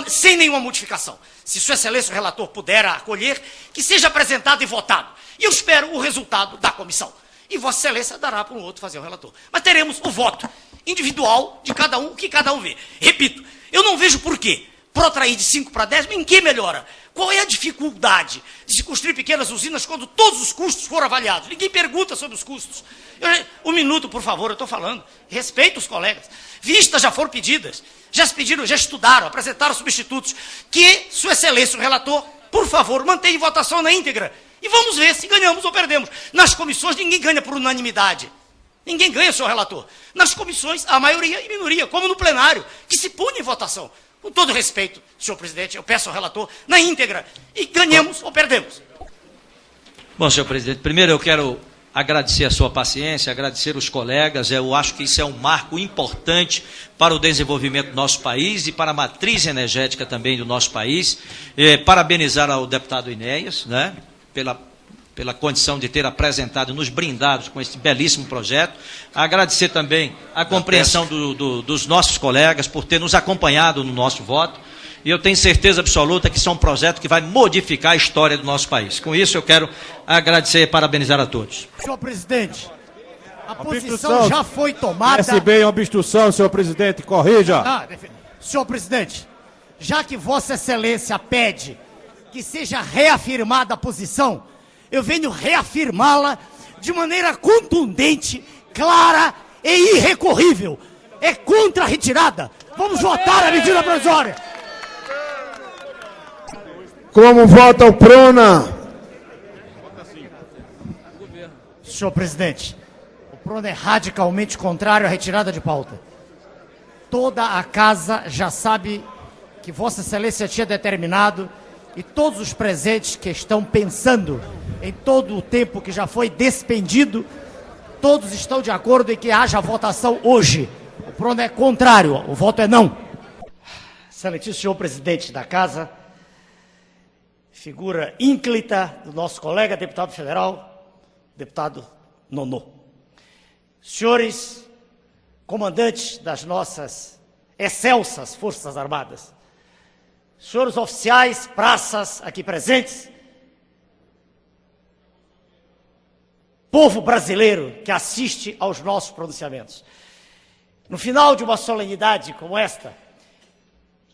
sem nenhuma modificação. Se Sua Excelência, o relator, puder acolher, que seja apresentado e votado. E eu espero o resultado da comissão. E Vossa Excelência dará para um outro fazer o relator. Mas teremos o voto individual de cada um, o que cada um vê. Repito, eu não vejo por quê. Protrair de 5 para 10, em que melhora? Qual é a dificuldade de se construir pequenas usinas quando todos os custos foram avaliados? Ninguém pergunta sobre os custos. Um minuto, por favor, eu estou falando. Respeito os colegas. Vistas já foram pedidas. Já se pediram, já estudaram, apresentaram substitutos. Que Sua Excelência, o relator, por favor, mantenha votação na íntegra. E vamos ver se ganhamos ou perdemos. Nas comissões, ninguém ganha por unanimidade. Ninguém ganha, senhor relator. Nas comissões, a maioria e minoria, como no plenário, que se pune em votação. Com todo respeito, senhor presidente, eu peço ao relator, na íntegra, e ganhemos ou perdemos. Bom, senhor presidente, primeiro eu quero agradecer a sua paciência, agradecer os colegas, eu acho que isso é um marco importante para o desenvolvimento do nosso país e para a matriz energética também do nosso país. Parabenizar ao deputado Enéas, né, pela condição de ter apresentado, nos brindado com esse belíssimo projeto. Agradecer também a compreensão dos nossos colegas por ter nos acompanhado no nosso voto. E eu tenho certeza absoluta que isso é um projeto que vai modificar a história do nosso país. Com isso, eu quero agradecer e parabenizar a todos. Senhor presidente, a posição já foi tomada... SB em obstrução, senhor presidente, corrija. Senhor presidente, já que Vossa Excelência pede que seja reafirmada a posição, eu venho reafirmá-la de maneira contundente, clara e irrecorrível. É contra a retirada. Vamos votar a medida provisória. Como vota o PRONA? Senhor presidente, o PRONA é radicalmente contrário à retirada de pauta. Toda a casa já sabe que Vossa Excelência tinha determinado e todos os presentes que estão pensando em todo o tempo que já foi despendido, todos estão de acordo em que haja votação hoje. O PRONA é contrário, o voto é não. Excelentíssimo senhor presidente da casa, figura ínclita do nosso colega deputado federal, deputado Nonô. Senhores comandantes das nossas excelsas Forças Armadas, senhores oficiais, praças aqui presentes, povo brasileiro que assiste aos nossos pronunciamentos. No final de uma solenidade como esta,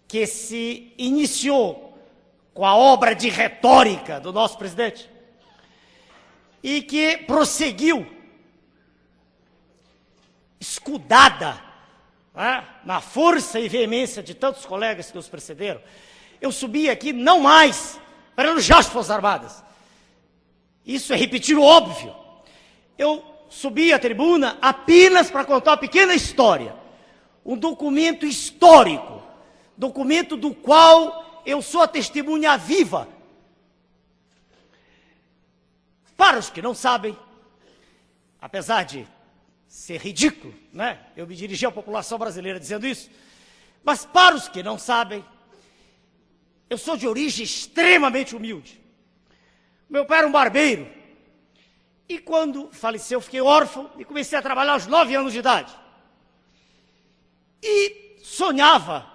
que se iniciou com a obra de retórica do nosso presidente e que prosseguiu escudada, né, na força e veemência de tantos colegas que os precederam, eu subi aqui não mais para elogiar as Forças Armadas. Isso é repetir o óbvio. Eu subi à tribuna apenas para contar uma pequena história, um documento histórico, documento do qual eu sou a testemunha viva. Para os que não sabem, apesar de ser ridículo, né, eu me dirigi à população brasileira dizendo isso, mas para os que não sabem, eu sou de origem extremamente humilde. Meu pai era um barbeiro, e quando faleceu, fiquei órfão e comecei a trabalhar aos 9 anos de idade. E sonhava,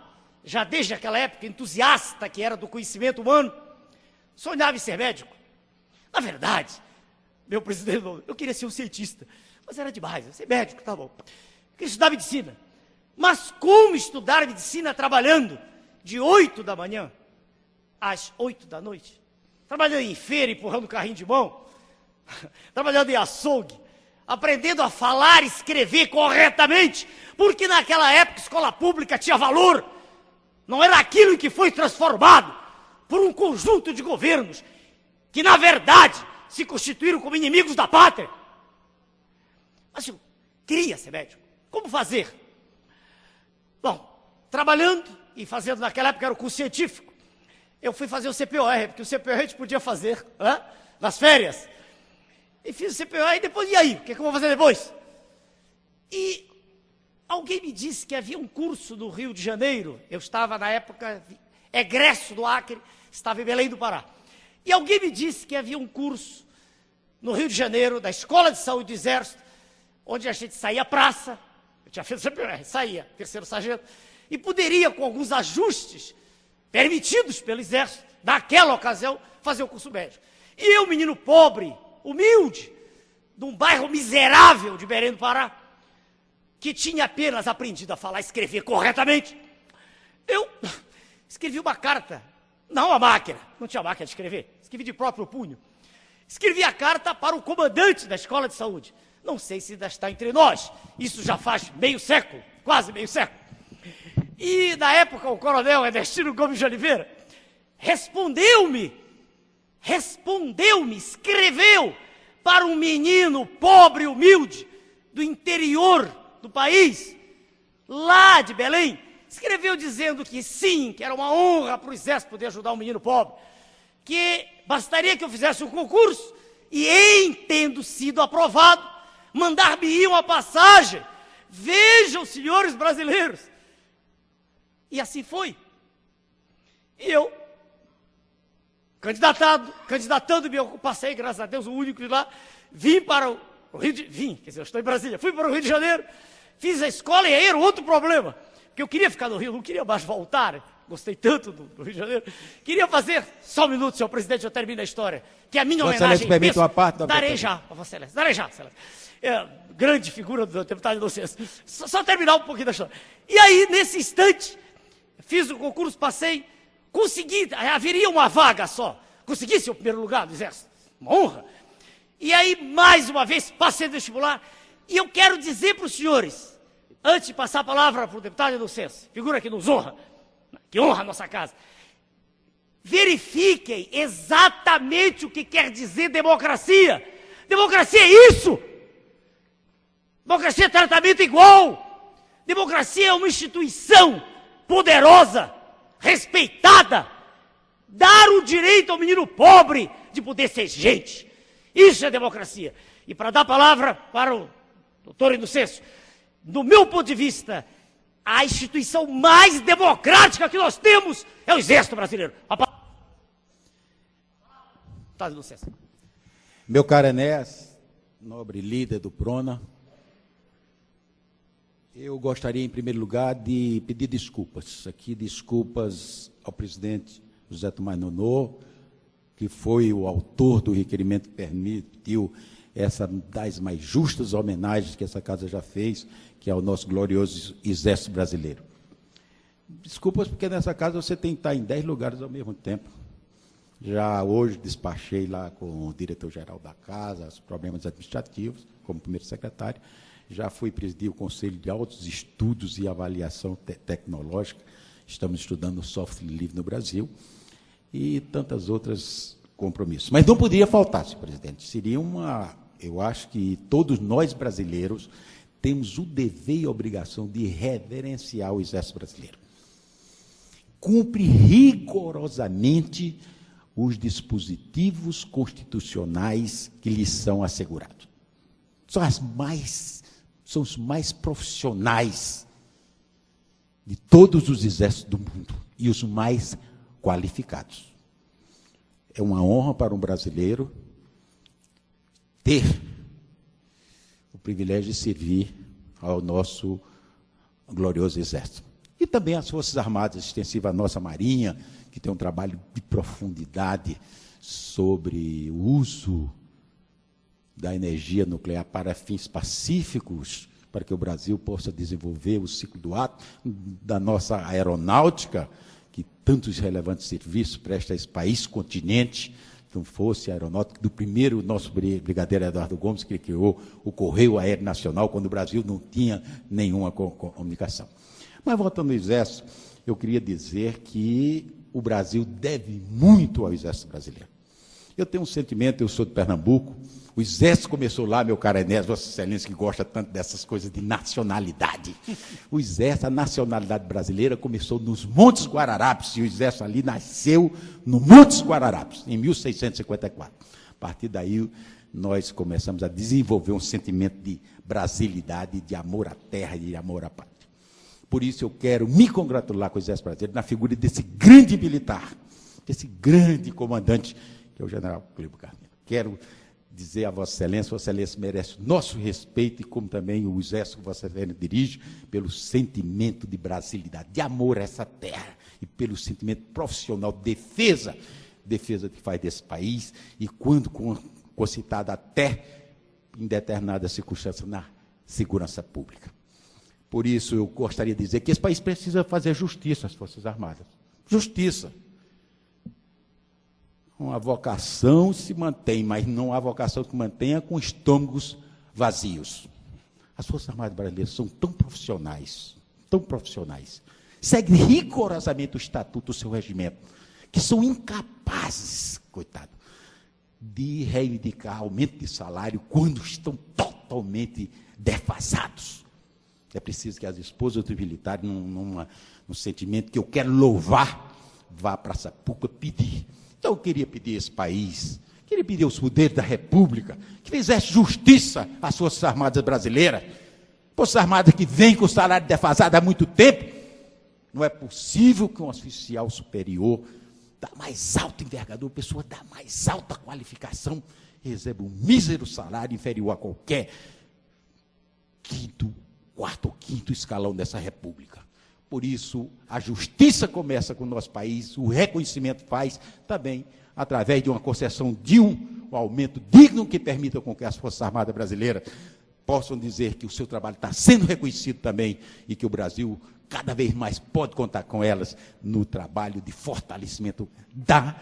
já desde aquela época, entusiasta que era do conhecimento humano, sonhava em ser médico. Na verdade, meu presidente, eu queria ser um cientista, mas era demais, eu ser médico, tá bom. Eu queria estudar medicina. Mas como estudar medicina trabalhando de 8 da manhã às 8 da noite? Trabalhando em feira, empurrando carrinho de mão, trabalhando em açougue, aprendendo a falar e escrever corretamente, porque naquela época a escola pública tinha valor, não era aquilo em que foi transformado por um conjunto de governos que, na verdade, se constituíram como inimigos da pátria. Mas eu queria ser médico. Como fazer? Bom, trabalhando e fazendo, naquela época era o curso científico, eu fui fazer o CPOR, porque o CPOR a gente podia fazer nas férias. E fiz o CPOR e depois, e aí? O que eu vou fazer depois? E alguém me disse que havia um curso no Rio de Janeiro, eu estava na época egresso do Acre, estava em Belém do Pará. E alguém me disse que havia um curso no Rio de Janeiro, da Escola de Saúde do Exército, onde a gente saía à praça, eu tinha feito o CPOR, saía, terceiro sargento, e poderia, com alguns ajustes permitidos pelo Exército, naquela ocasião, fazer o curso médico. E eu, menino pobre, humilde, de um bairro miserável de Belém do Pará, que tinha apenas aprendido a falar e escrever corretamente, eu escrevi uma carta, não a máquina, não tinha máquina de escrever, escrevi de próprio punho. Escrevi a carta para o comandante da Escola de Saúde. Não sei se ainda está entre nós, isso já faz meio século, quase meio século. E, na época, o coronel Ernestino Gomes de Oliveira respondeu-me, escreveu para um menino pobre e humilde do interior do país, lá de Belém, escreveu dizendo que sim, que era uma honra para o Exército poder ajudar um menino pobre, que bastaria que eu fizesse um concurso e, em tendo sido aprovado, mandar-me uma passagem. Vejam, senhores brasileiros. E assim foi. E eu, candidatando-me, eu passei, graças a Deus, o único de lá, vim para o Rio de Janeiro, quer dizer, eu estou em Brasília, fui para o Rio de Janeiro, fiz a escola e aí era outro problema, porque eu queria ficar no Rio, não queria mais voltar, gostei tanto do Rio de Janeiro, queria fazer, só um minuto, senhor presidente, eu termino a história, que a minha homenagem... permite uma parte da darei já, Vossa Excelência, darei já, Excelência. Grande figura do deputado Inocêncio. Só terminar um pouquinho da história. E aí, nesse instante, fiz o concurso, passei, consegui, haveria uma vaga só, consegui ser o primeiro lugar do Exército, uma honra. E aí, mais uma vez, passei no vestibular, e eu quero dizer para os senhores, antes de passar a palavra para o deputado Inocêncio, figura que nos honra, que honra a nossa casa, verifiquem exatamente o que quer dizer democracia. Democracia é isso! Democracia é tratamento igual. Democracia é uma instituição poderosa, respeitada. Dar o direito ao menino pobre de poder ser gente. Isso é democracia. E para dar a palavra para o doutor Inocêncio, do meu ponto de vista, a instituição mais democrática que nós temos é o Exército Brasileiro. Deputado Inocêncio. Meu caro Enéas, nobre líder do PRONA, Eu gostaria, em primeiro lugar, de pedir desculpas. Aqui, desculpas ao presidente José Tomás Nonô, que foi o autor do requerimento que permitiu essa das mais justas homenagens que essa casa já fez, que é o nosso glorioso Exército Brasileiro. Desculpas, porque nessa casa você tem que estar em 10 lugares ao mesmo tempo. Já hoje despachei lá com o diretor-geral da casa os problemas administrativos, como primeiro secretário. Já fui presidir o Conselho de Altos Estudos e Avaliação Tecnológica. Estamos estudando o software livre no Brasil e tantas outras compromissos. Mas não poderia faltar, senhor presidente. Seria eu acho que todos nós brasileiros temos o dever e a obrigação de reverenciar o Exército Brasileiro. Cumpre rigorosamente os dispositivos constitucionais que lhes são assegurados. São os mais profissionais de todos os exércitos do mundo e os mais qualificados. É uma honra para um brasileiro ter o privilégio de servir ao nosso glorioso exército. E também as Forças Armadas, extensiva à nossa Marinha, que tem um trabalho de profundidade sobre o uso da energia nuclear para fins pacíficos, para que o Brasil possa desenvolver o ciclo do átomo, da nossa aeronáutica, que tantos relevantes serviços presta a esse país, continente, não fosse a aeronáutica do primeiro nosso brigadeiro Eduardo Gomes, que criou o Correio Aéreo Nacional, quando o Brasil não tinha nenhuma comunicação. Mas, voltando ao Exército, eu queria dizer que o Brasil deve muito ao Exército Brasileiro. Eu tenho um sentimento, eu sou de Pernambuco, o Exército começou lá, meu caro Enéas, Vossa Excelência, que gosta tanto dessas coisas de nacionalidade. O Exército, a nacionalidade brasileira, começou nos Montes Guararapes, e o Exército ali nasceu no Montes Guararapes, em 1654. A partir daí, nós começamos a desenvolver um sentimento de brasilidade, de amor à terra e de amor à pátria. Por isso, eu quero me congratular com o Exército Brasileiro na figura desse grande militar, desse grande comandante, que é o general Cleber Carneiro. Quero dizer a Vossa Excelência merece o nosso respeito, e como também o Exército que Vossa Excelência dirige, pelo sentimento de brasilidade, de amor a essa terra, e pelo sentimento profissional de defesa que faz desse país, e quando concitada até em determinadas circunstâncias na segurança pública. Por isso, eu gostaria de dizer que esse país precisa fazer justiça às Forças Armadas. Justiça. Uma vocação se mantém, mas não há vocação que mantenha com estômagos vazios. As Forças Armadas brasileiras são tão profissionais, seguem rigorosamente o estatuto do seu regimento, que são incapazes, coitado, de reivindicar aumento de salário quando estão totalmente defasados. É preciso que as esposas dos militares, num sentimento que eu quero louvar, vá para Sapuca pedir. Então, eu queria pedir a esse país, queria pedir aos poderes da República, que fizesse justiça às Forças Armadas brasileiras. Forças Armadas que vêm com o salário defasado há muito tempo. Não é possível que um oficial superior da mais alta envergadura, pessoa da mais alta qualificação, receba um mísero salário inferior a qualquer quarto ou quinto escalão dessa república. Por isso, a justiça começa com o nosso país, o reconhecimento faz também através de uma concessão de um aumento digno que permita com que as Forças Armadas brasileiras possam dizer que o seu trabalho está sendo reconhecido também e que o Brasil cada vez mais pode contar com elas no trabalho de fortalecimento da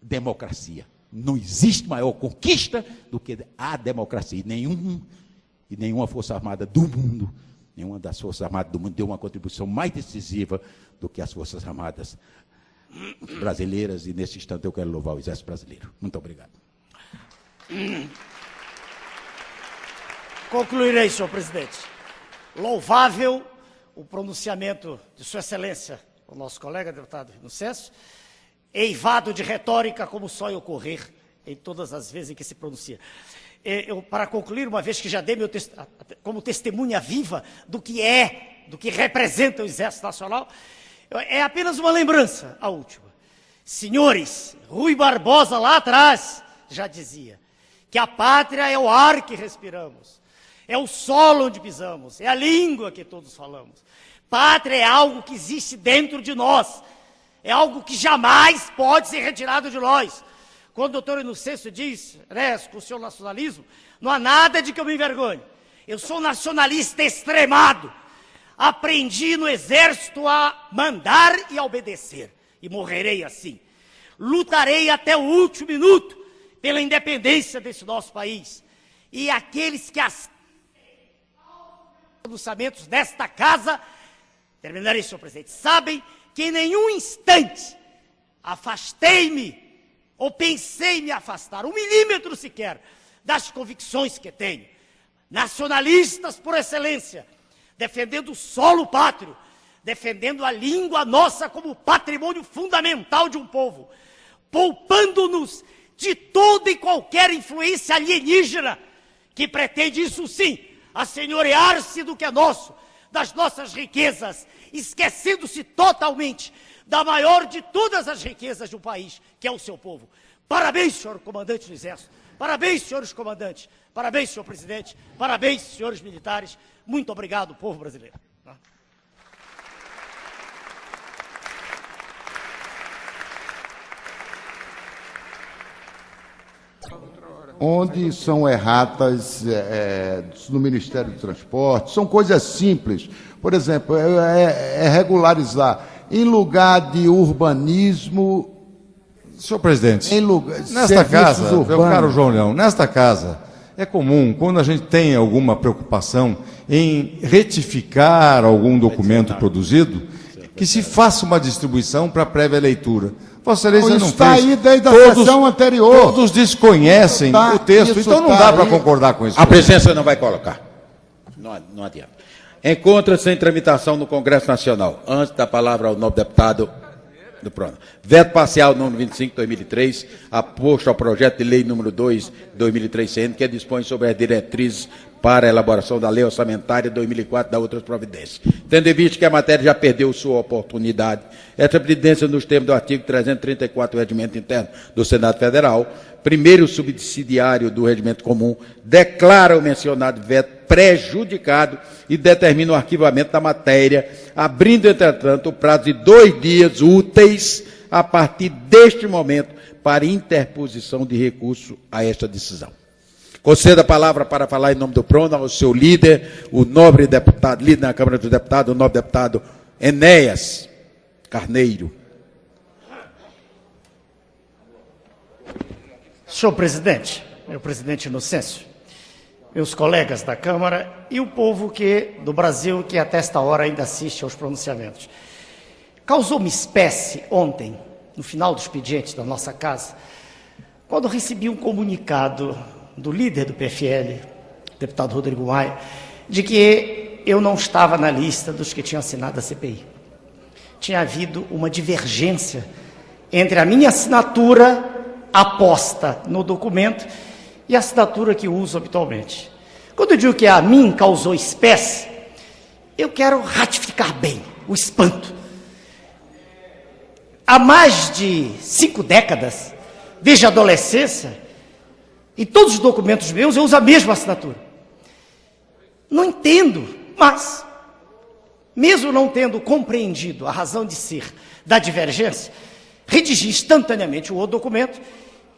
democracia. Não existe maior conquista do que a democracia. Nenhuma Força Armada do mundo, nenhuma das Forças Armadas do mundo deu uma contribuição mais decisiva do que as Forças Armadas brasileiras, e nesse instante eu quero louvar o Exército Brasileiro. Muito obrigado. Concluirei, senhor presidente. Louvável o pronunciamento de Sua Excelência, o nosso colega deputado Rino Cesso, eivado de retórica como só ocorrer em todas as vezes em que se pronuncia. Para concluir, uma vez que já dei como testemunha viva do que representa o Exército Nacional, é apenas uma lembrança, a última. Senhores, Rui Barbosa lá atrás já dizia que a pátria é o ar que respiramos, é o solo onde pisamos, é a língua que todos falamos. Pátria é algo que existe dentro de nós, é algo que jamais pode ser retirado de nós. Quando o doutor Inocêncio diz, né, com o seu nacionalismo, não há nada de que eu me envergonhe. Eu sou nacionalista extremado. Aprendi no exército a mandar e a obedecer. E morrerei assim. Lutarei até o último minuto pela independência desse nosso país. E aqueles que pronunciamentos desta casa, terminarei, senhor presidente, sabem que em nenhum instante afastei-me ou pensei em me afastar, 1 milímetro sequer, das convicções que tenho. Nacionalistas por excelência, defendendo o solo pátrio, defendendo a língua nossa como patrimônio fundamental de um povo, poupando-nos de toda e qualquer influência alienígena que pretende, isso sim, assenhorear-se do que é nosso, das nossas riquezas, esquecendo-se totalmente da maior de todas as riquezas do país, que é o seu povo. Parabéns, senhor comandante do Exército. Parabéns, senhores comandantes. Parabéns, senhor presidente. Parabéns, senhores militares. Muito obrigado, povo brasileiro. Onde são erratas no Ministério do Transporte, são coisas simples. Por exemplo, regularizar em lugar de urbanismo. Senhor presidente, em lugar, nesta casa, meu caro João Leão, nesta casa, é comum, quando a gente tem alguma preocupação em retificar algum documento produzido, que se faça uma distribuição para prévia leitura. Vossa Excelência não está fez. aí desde a sessão anterior. Todos desconhecem o texto, então não dá para concordar com isso. A presidência não vai colocar. Não adianta. Encontra-se em tramitação no Congresso Nacional. Antes da palavra ao nobre deputado do Prona. Veto parcial número 25/2003, aposto ao projeto de lei número 2/2003-CN, que dispõe sobre as diretrizes para a elaboração da lei orçamentária 2004 da outras providências. Tendo em vista que a matéria já perdeu sua oportunidade, essa presidência, nos termos do artigo 334 do Regimento Interno do Senado Federal, primeiro subsidiário do Regimento Comum, declara o mencionado veto prejudicado e determina o arquivamento da matéria, abrindo, entretanto, o prazo de 2 dias úteis a partir deste momento para interposição de recurso a esta decisão. Concedo a palavra para falar em nome do Prona ao seu líder, o nobre deputado, líder na Câmara dos Deputados, o nobre deputado Enéas Carneiro. Senhor presidente, meu presidente Inocêncio, meus colegas da Câmara e o povo do Brasil que até esta hora ainda assiste aos pronunciamentos. Causou-me espécie ontem, no final do expediente da nossa casa, quando recebi um comunicado do líder do PFL, deputado Rodrigo Maia, de que eu não estava na lista dos que tinham assinado a CPI. Tinha havido uma divergência entre a minha assinatura aposta no documento e a assinatura que uso habitualmente. Quando eu digo que a mim causou espécie, eu quero ratificar bem o espanto. Há mais de 5 décadas, desde a adolescência, em todos os documentos meus eu uso a mesma assinatura. Não entendo, mas, mesmo não tendo compreendido a razão de ser da divergência, redigi instantaneamente o outro documento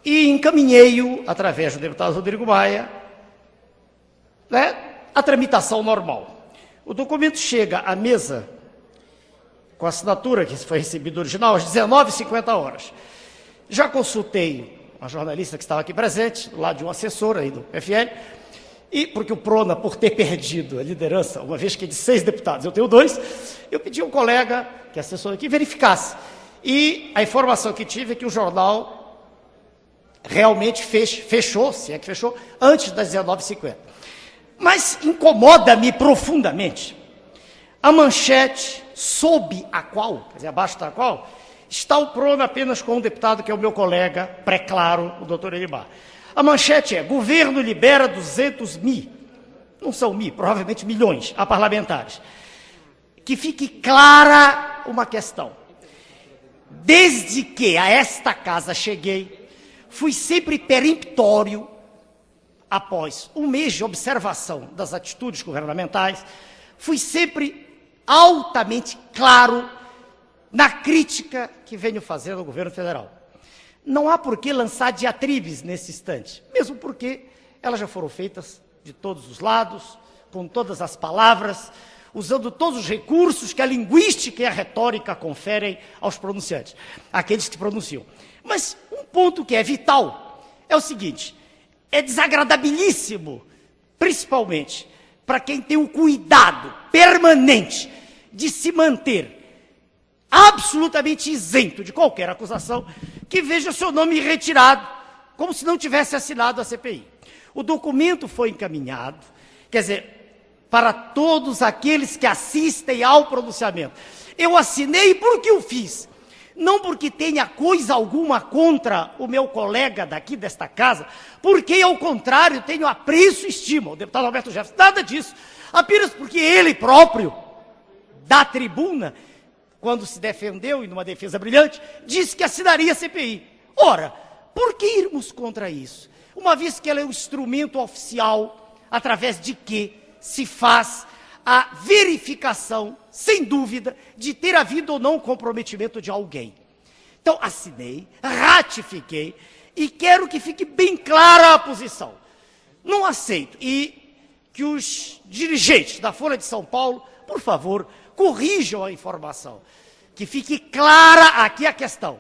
e encaminhei-o, através do deputado Rodrigo Maia, a tramitação normal. O documento chega à mesa, com a assinatura que foi recebida original, às 19h50. Já consultei uma jornalista que estava aqui presente, do lado de um assessor aí do PFL, e porque o Prona, por ter perdido a liderança, uma vez que é de 6 deputados, eu tenho 2, eu pedi a um colega, que é assessor aqui, verificasse. E a informação que tive é que o jornal realmente fechou, se é que fechou, antes das 19h50. Mas incomoda-me profundamente a manchete sob a qual, quer dizer, abaixo da qual, está o Prona apenas com um deputado que é o meu colega pré-claro, o doutor Elimar. A manchete é: governo libera 200 mil, não são mil, provavelmente milhões, a parlamentares. Que fique clara uma questão. Desde que a esta casa cheguei, fui sempre peremptório após um mês de observação das atitudes governamentais, fui sempre altamente claro na crítica que venho fazendo ao governo federal. Não há por que lançar diatribes nesse instante, mesmo porque elas já foram feitas de todos os lados, com todas as palavras, usando todos os recursos que a linguística e a retórica conferem aos pronunciantes, aqueles que pronunciam. Mas um ponto que é vital é o seguinte: é desagradabilíssimo, principalmente para quem tem o cuidado permanente de se manter absolutamente isento de qualquer acusação, que veja seu nome retirado, como se não tivesse assinado a CPI. O documento foi encaminhado, quer dizer, para todos aqueles que assistem ao pronunciamento. Eu assinei porque o fiz, não porque tenha coisa alguma contra o meu colega daqui desta casa, porque, ao contrário, tenho apreço e estima, o deputado Roberto Jefferson, nada disso, apenas porque ele próprio, da tribuna, quando se defendeu, e numa defesa brilhante, disse que assinaria a CPI. Ora, por que irmos contra isso? Uma vez que ela é um instrumento oficial, através de que se faz a verificação, sem dúvida, de ter havido ou não comprometimento de alguém. Então, assinei, ratifiquei, e quero que fique bem clara a posição. Não aceito, e que os dirigentes da Folha de São Paulo, por favor, corrijam a informação, que fique clara aqui a questão.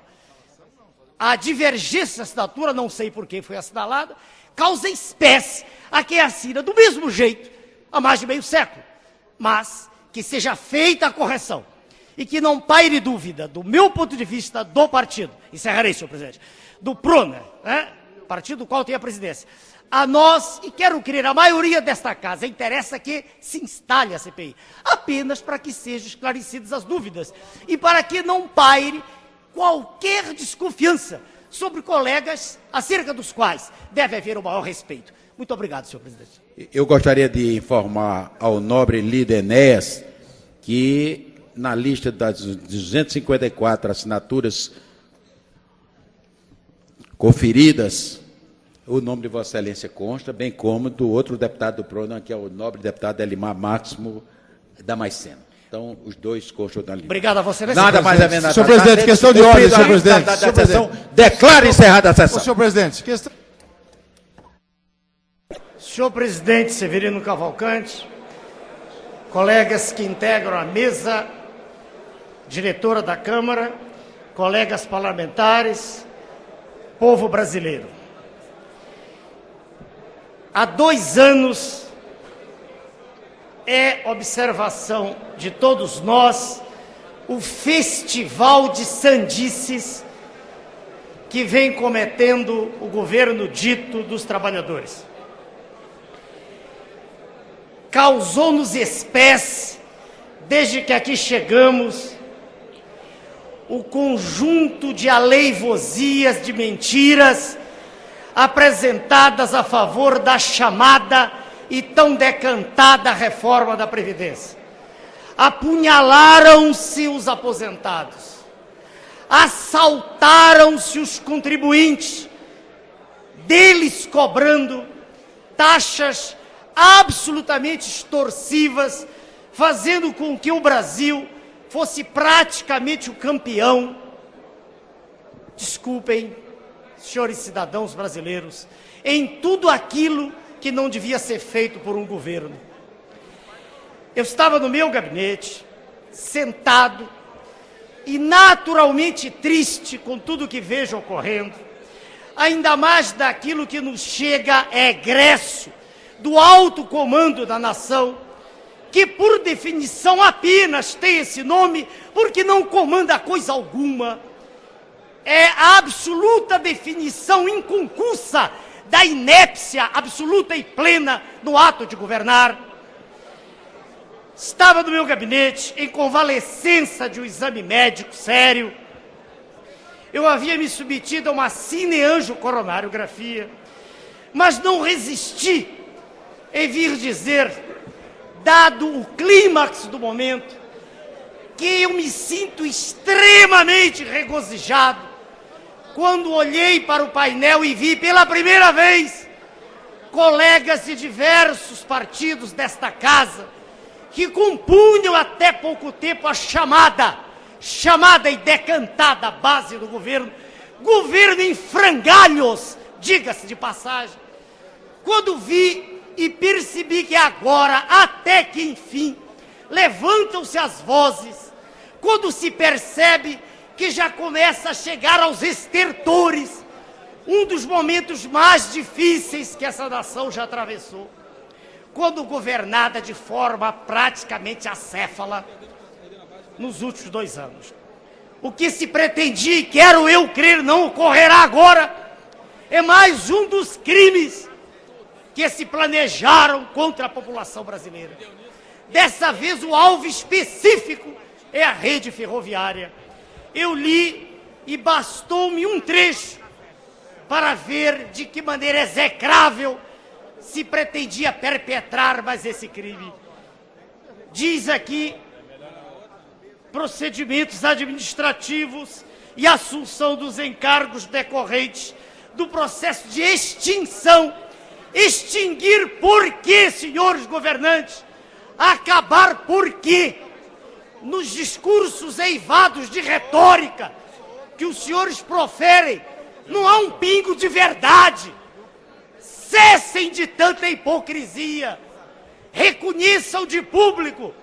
A divergência de assinatura, não sei por que foi assinalada, causa espécie a quem assina do mesmo jeito há mais de meio século, mas que seja feita a correção e que não paire dúvida, do meu ponto de vista, do partido, encerrarei, senhor presidente, do PRONA, partido do qual tem a presidência, a nós, e quero crer a maioria desta casa, interessa que se instale a CPI, apenas para que sejam esclarecidas as dúvidas e para que não paire qualquer desconfiança sobre colegas acerca dos quais deve haver o maior respeito. Muito obrigado, senhor presidente. Eu gostaria de informar ao nobre líder Enéas que na lista das 254 assinaturas conferidas, o nome de Vossa Excelência consta, bem como do outro deputado do PRONA, que é o nobre deputado Elimar Máximo Damasceno. Então, os dois constam na lista. Obrigado a Vossa Excelência. Nada mais a menos. Senhor presidente, questão de ordem, senhor presidente. Declara encerrada a sessão. Senhor presidente, questão... Senhor presidente Severino Cavalcante, colegas que integram a mesa, diretora da Câmara, colegas parlamentares, povo brasileiro. Há 2 anos é observação de todos nós o festival de sandices que vem cometendo o governo dito dos trabalhadores. Causou-nos espécie, desde que aqui chegamos, o conjunto de aleivosias, de mentiras apresentadas a favor da chamada e tão decantada reforma da Previdência. Apunhalaram-se os aposentados, assaltaram-se os contribuintes, deles cobrando taxas absolutamente extorsivas, fazendo com que o Brasil fosse praticamente o campeão. Desculpem, senhores cidadãos brasileiros, em tudo aquilo que não devia ser feito por um governo. Eu estava no meu gabinete, sentado, e naturalmente triste com tudo que vejo ocorrendo, ainda mais daquilo que nos chega egresso do alto comando da nação, que por definição apenas tem esse nome porque não comanda coisa alguma. É a absoluta definição inconcursa da inépcia absoluta e plena no ato de governar. Estava no meu gabinete em convalescença de um exame médico sério. Eu havia me submetido a uma cineangiocoronariografia, mas não resisti em vir dizer, dado o clímax do momento, que eu me sinto extremamente regozijado quando olhei para o painel e vi pela primeira vez colegas de diversos partidos desta casa, que compunham até pouco tempo a chamada e decantada base do governo em frangalhos, diga-se de passagem, quando vi e percebi que agora, até que enfim, levantam-se as vozes, quando se percebe que já começa a chegar aos estertores, um dos momentos mais difíceis que essa nação já atravessou, quando governada de forma praticamente acéfala nos últimos 2 anos. O que se pretendia, e quero eu crer não ocorrerá agora, é mais um dos crimes que se planejaram contra a população brasileira. Dessa vez o alvo específico é a rede ferroviária. Eu li e bastou-me um trecho para ver de que maneira execrável se pretendia perpetrar mais esse crime. Diz aqui, procedimentos administrativos e assunção dos encargos decorrentes do processo de extinção. Extinguir por quê, senhores governantes? Acabar por quê? Nos discursos eivados de retórica que os senhores proferem, não há um pingo de verdade. Cessem de tanta hipocrisia. Reconheçam de público.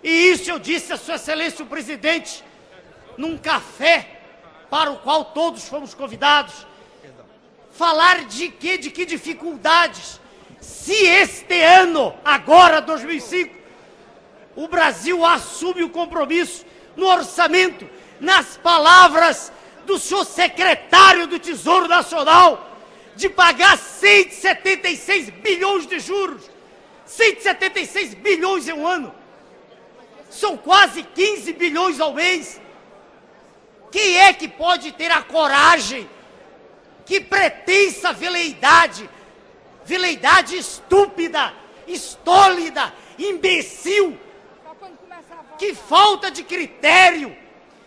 E isso eu disse a Sua Excelência o Presidente, num café para o qual todos fomos convidados. Falar de quê? De que dificuldades? Se este ano, agora 2005, o Brasil assume o compromisso no orçamento, nas palavras do senhor secretário do Tesouro Nacional, de pagar 176 bilhões de juros, 176 bilhões em um ano, são quase 15 bilhões ao mês. Quem é que pode ter a coragem, que pretensa veleidade estúpida, estólida, imbecil, que falta de critério,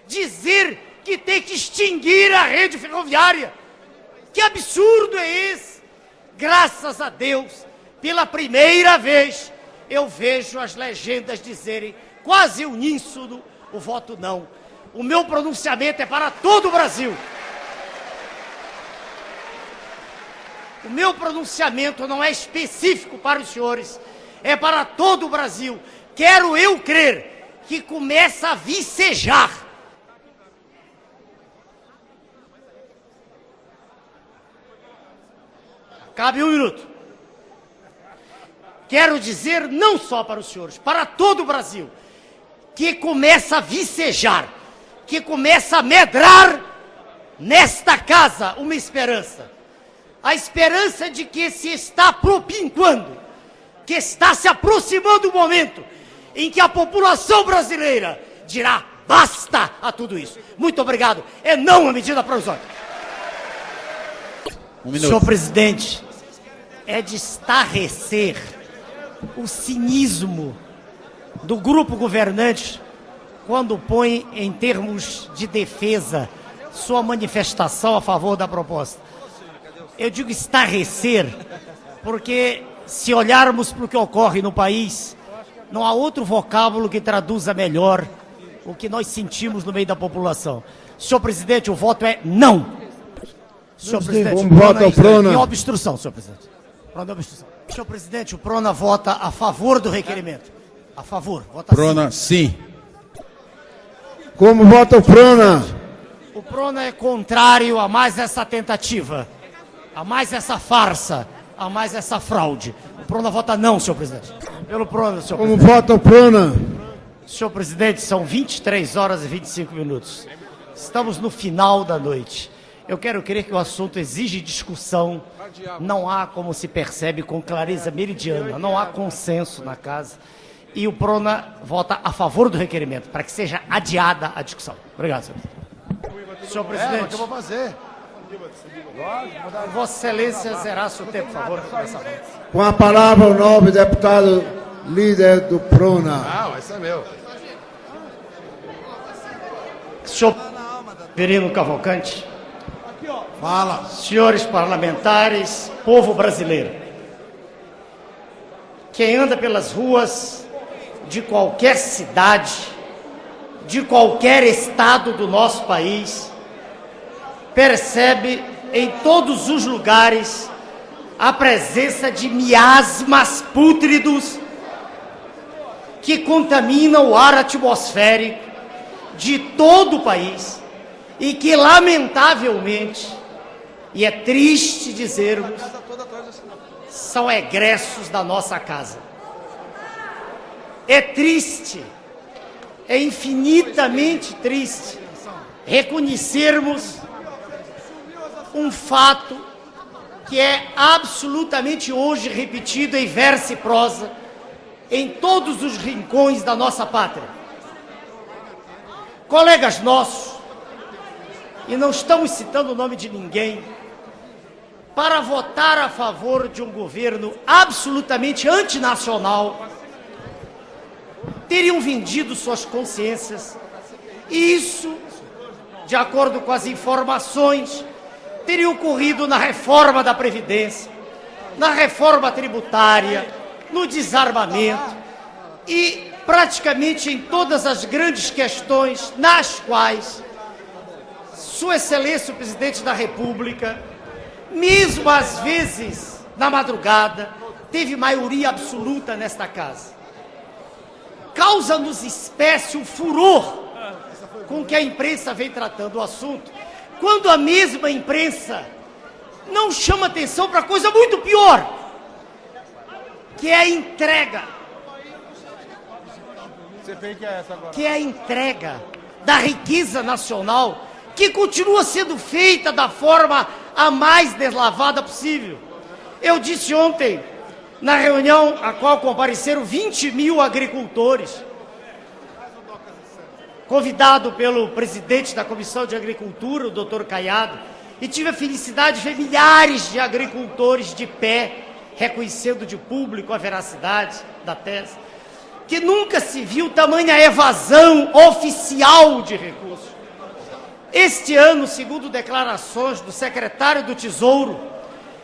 dizer que tem que extinguir a rede ferroviária? Que absurdo é esse? Graças a Deus, pela primeira vez, eu vejo as legendas dizerem, quase uníssono, o voto não. O meu pronunciamento é para todo o Brasil. O meu pronunciamento não é específico para os senhores, é para todo o Brasil. Quero eu crer que começa a vicejar. Cabe um minuto. Quero dizer não só para os senhores, para todo o Brasil, que começa a vicejar, que começa a medrar nesta casa uma esperança. A esperança de que se está propinquando, que está se aproximando o momento em que a população brasileira dirá basta a tudo isso. Muito obrigado. É não a medida provisória. Senhor presidente, é de estarrecer o cinismo do grupo governante quando põe em termos de defesa sua manifestação a favor da proposta. Eu digo estarrecer porque, se olharmos para o que ocorre no país, não há outro vocábulo que traduza melhor o que nós sentimos no meio da população. Senhor presidente, o voto é não. Senhor presidente, como vota o Prona? Em obstrução, senhor presidente. Prona é obstrução. Senhor presidente, o Prona vota a favor do requerimento. A favor. Vota Prona, sim. Como vota o Prona? O Prona é contrário a mais essa tentativa, a mais essa farsa, a mais essa fraude. O Prona vota não, senhor presidente. Pelo Prona, senhor Como presidente. vota o Prona? Senhor presidente, são 23 horas e 25 minutos. Estamos no final da noite. Eu quero crer que o assunto exige discussão. Não há, como se percebe com clareza meridiana, não há consenso na casa. E o Prona vota a favor do requerimento, para que seja adiada a discussão. Obrigado, senhor presidente. Senhor presidente. O que eu vou fazer? Vossa Excelência zerasse o tempo, por favor. Com a palavra o nobre deputado líder do Prona. Não, esse é meu. Senhor Verino Cavalcante. Fala. Senhores parlamentares, povo brasileiro. quem anda pelas ruas de qualquer cidade, de qualquer estado do nosso país, percebe em todos os lugares a presença de miasmas pútridos que contaminam o ar atmosférico de todo o país e que, lamentavelmente, e é triste dizermos, são egressos da nossa casa. É triste, é infinitamente triste reconhecermos um fato que é absolutamente hoje repetido em verso e prosa em todos os rincões da nossa pátria. Colegas nossos, e não estamos citando o nome de ninguém, para votar a favor de um governo absolutamente antinacional, teriam vendido suas consciências, e isso, de acordo com as informações, teria ocorrido na reforma da Previdência, na reforma tributária, no desarmamento e praticamente em todas as grandes questões nas quais Sua Excelência o Presidente da República, mesmo às vezes na madrugada, teve maioria absoluta nesta casa. Causa-nos espécie o furor com que a imprensa vem tratando o assunto, quando a mesma imprensa não chama atenção para coisa muito pior, que é a entrega. Que é a entrega da riqueza nacional, que continua sendo feita da forma a mais deslavada possível. Eu disse ontem, na reunião a qual compareceram 20 mil agricultores, convidado pelo presidente da Comissão de Agricultura, o doutor Caiado, e tive a felicidade de ver milhares de agricultores de pé, reconhecendo de público a veracidade da tese, que nunca se viu tamanha evasão oficial de recursos. Este ano, segundo declarações do secretário do Tesouro,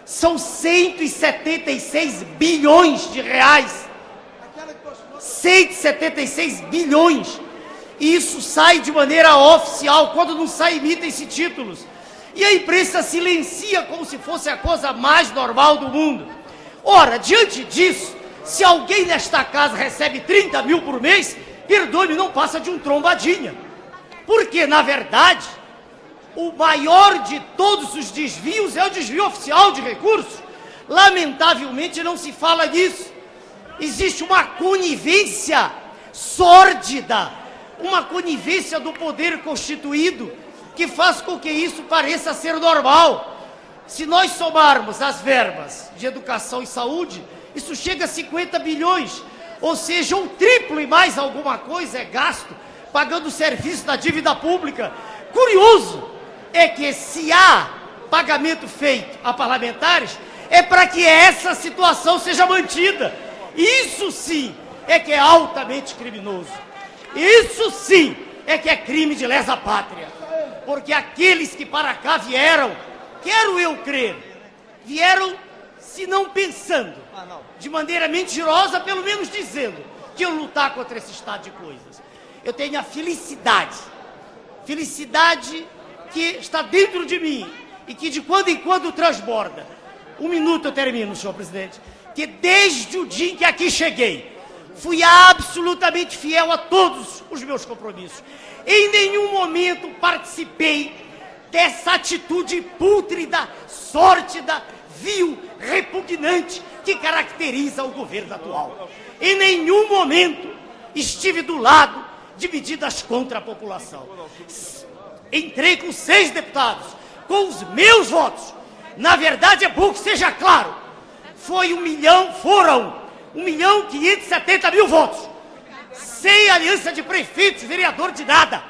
são 176 bilhões de reais. 176 bilhões. E isso sai de maneira oficial, quando não sai, emitem-se títulos. E a imprensa silencia como se fosse a coisa mais normal do mundo. Ora, diante disso, se alguém nesta casa recebe 30 mil por mês, perdoe-me, não passa de um trombadinha. Porque, na verdade, o maior de todos os desvios é o desvio oficial de recursos. Lamentavelmente não se fala disso. Existe uma conivência sórdida, uma conivência do poder constituído, que faz com que isso pareça ser normal. Se nós somarmos as verbas de educação e saúde, isso chega a 50 bilhões, ou seja, um triplo e mais alguma coisa é gasto pagando o serviço da dívida pública. Curioso é que se há pagamento feito a parlamentares, é para que essa situação seja mantida. Isso sim é que é altamente criminoso. Isso sim é que é crime de lesa pátria. Porque aqueles que para cá vieram, quero eu crer, vieram se não pensando, de maneira mentirosa, pelo menos dizendo que eu lutar contra esse estado de coisas. Eu tenho a felicidade que está dentro de mim e que de quando em quando transborda. Um minuto eu termino, senhor presidente. Que desde o dia em que aqui cheguei, fui absolutamente fiel a todos os meus compromissos. Em nenhum momento participei dessa atitude pútrida, sórdida, vil, repugnante que caracteriza o governo atual. Em nenhum momento estive do lado de medidas contra a população. Entrei com 6 deputados, com os meus votos. Na verdade, é bom que seja claro, foram 1.570.000 votos, sem aliança de prefeitos, vereador de nada.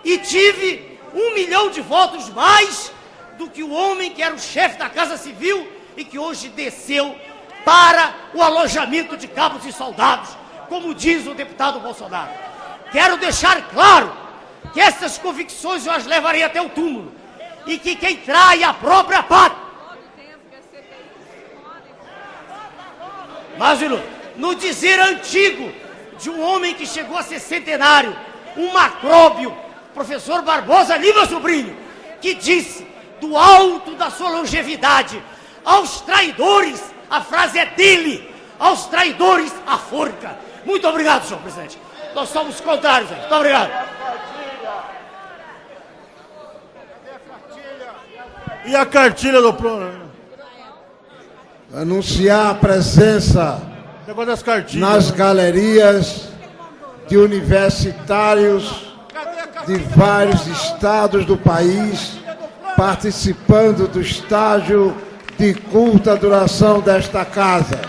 E tive 1 milhão de votos mais do que o homem que era o chefe da Casa Civil e que hoje desceu para o alojamento de cabos e soldados, como diz o deputado Bolsonaro. Quero deixar claro que essas convicções eu as levarei até o túmulo e que quem trai a própria pátria... Mais um minuto. no dizer antigo de um homem que chegou a ser centenário, um macróbio, professor Barbosa Lima Sobrinho, que disse, do alto da sua longevidade, aos traidores, a frase é dele, aos traidores, a forca. Muito obrigado, senhor presidente. Nós somos contrários, gente. Muito obrigado. E a cartilha do Prono? Anunciar a presença nas galerias de universitários de vários estados do país, participando do estágio de curta duração desta casa.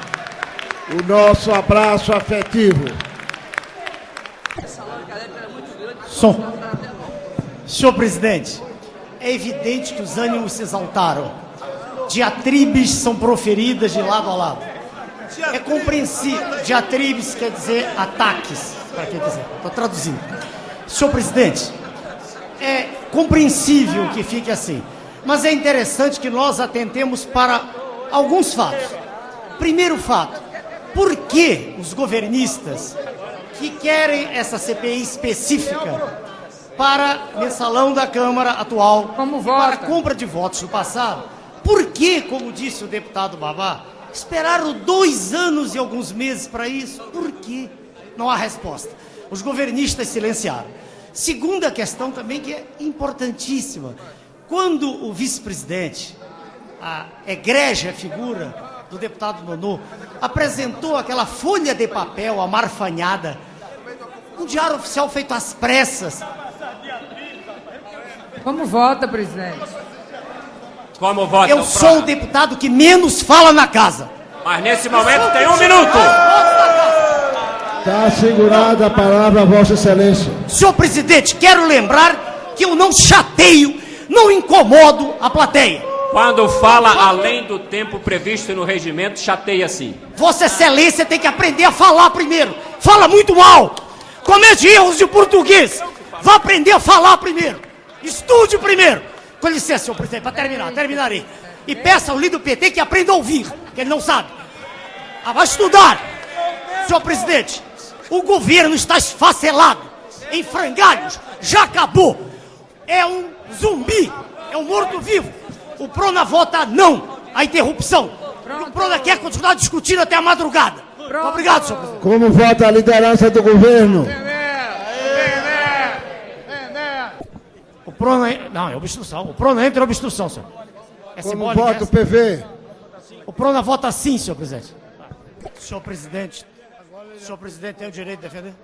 O nosso abraço afetivo. Senhor presidente, é evidente que os ânimos se exaltaram. Diatribes são proferidas de lado a lado. É compreensível. Diatribes quer dizer ataques, para quem quiser. Estou traduzindo. Senhor presidente, é compreensível que fique assim. Mas é interessante que nós atentemos para alguns fatos. Primeiro fato, por que os governistas que querem essa CPI específica para mensalão da Câmara atual e para a compra de votos no passado, por que, como disse o deputado Babá, esperaram 2 anos e alguns meses para isso? Por quê? Não há resposta. Os governistas silenciaram. Segunda questão também que é importantíssima. Quando o vice-presidente, a egrégia figura do deputado Nonô, apresentou aquela folha de papel amarfanhada, um diário oficial feito às pressas. Como vota, presidente? Como vota? Eu sou o deputado que menos fala na casa. Mas nesse momento tem 1 minuto. Está assegurada a palavra a Vossa Excelência. Senhor presidente, quero lembrar que eu não chateio, não incomodo a plateia. Quando fala além do tempo previsto no regimento, chateia sim. Vossa Excelência tem que aprender a falar primeiro. Fala muito mal. Comete erros de português. Vá aprender a falar primeiro. Estude primeiro. Com licença, senhor presidente, para terminarei. E peça ao líder do PT que aprenda a ouvir, que ele não sabe. Vai estudar. Senhor presidente, o governo está esfacelado, em frangalhos, já acabou. É um zumbi, é um morto-vivo. O Prona vota não, a interrupção. E o Prona quer continuar discutindo até a madrugada. Obrigado, senhor presidente. Como vota a liderança do governo? O Prona... Não, é obstrução. O Prona entra em obstrução, senhor. Como vota o PV? O Prona vota sim, senhor presidente. Senhor presidente tem o direito de defender?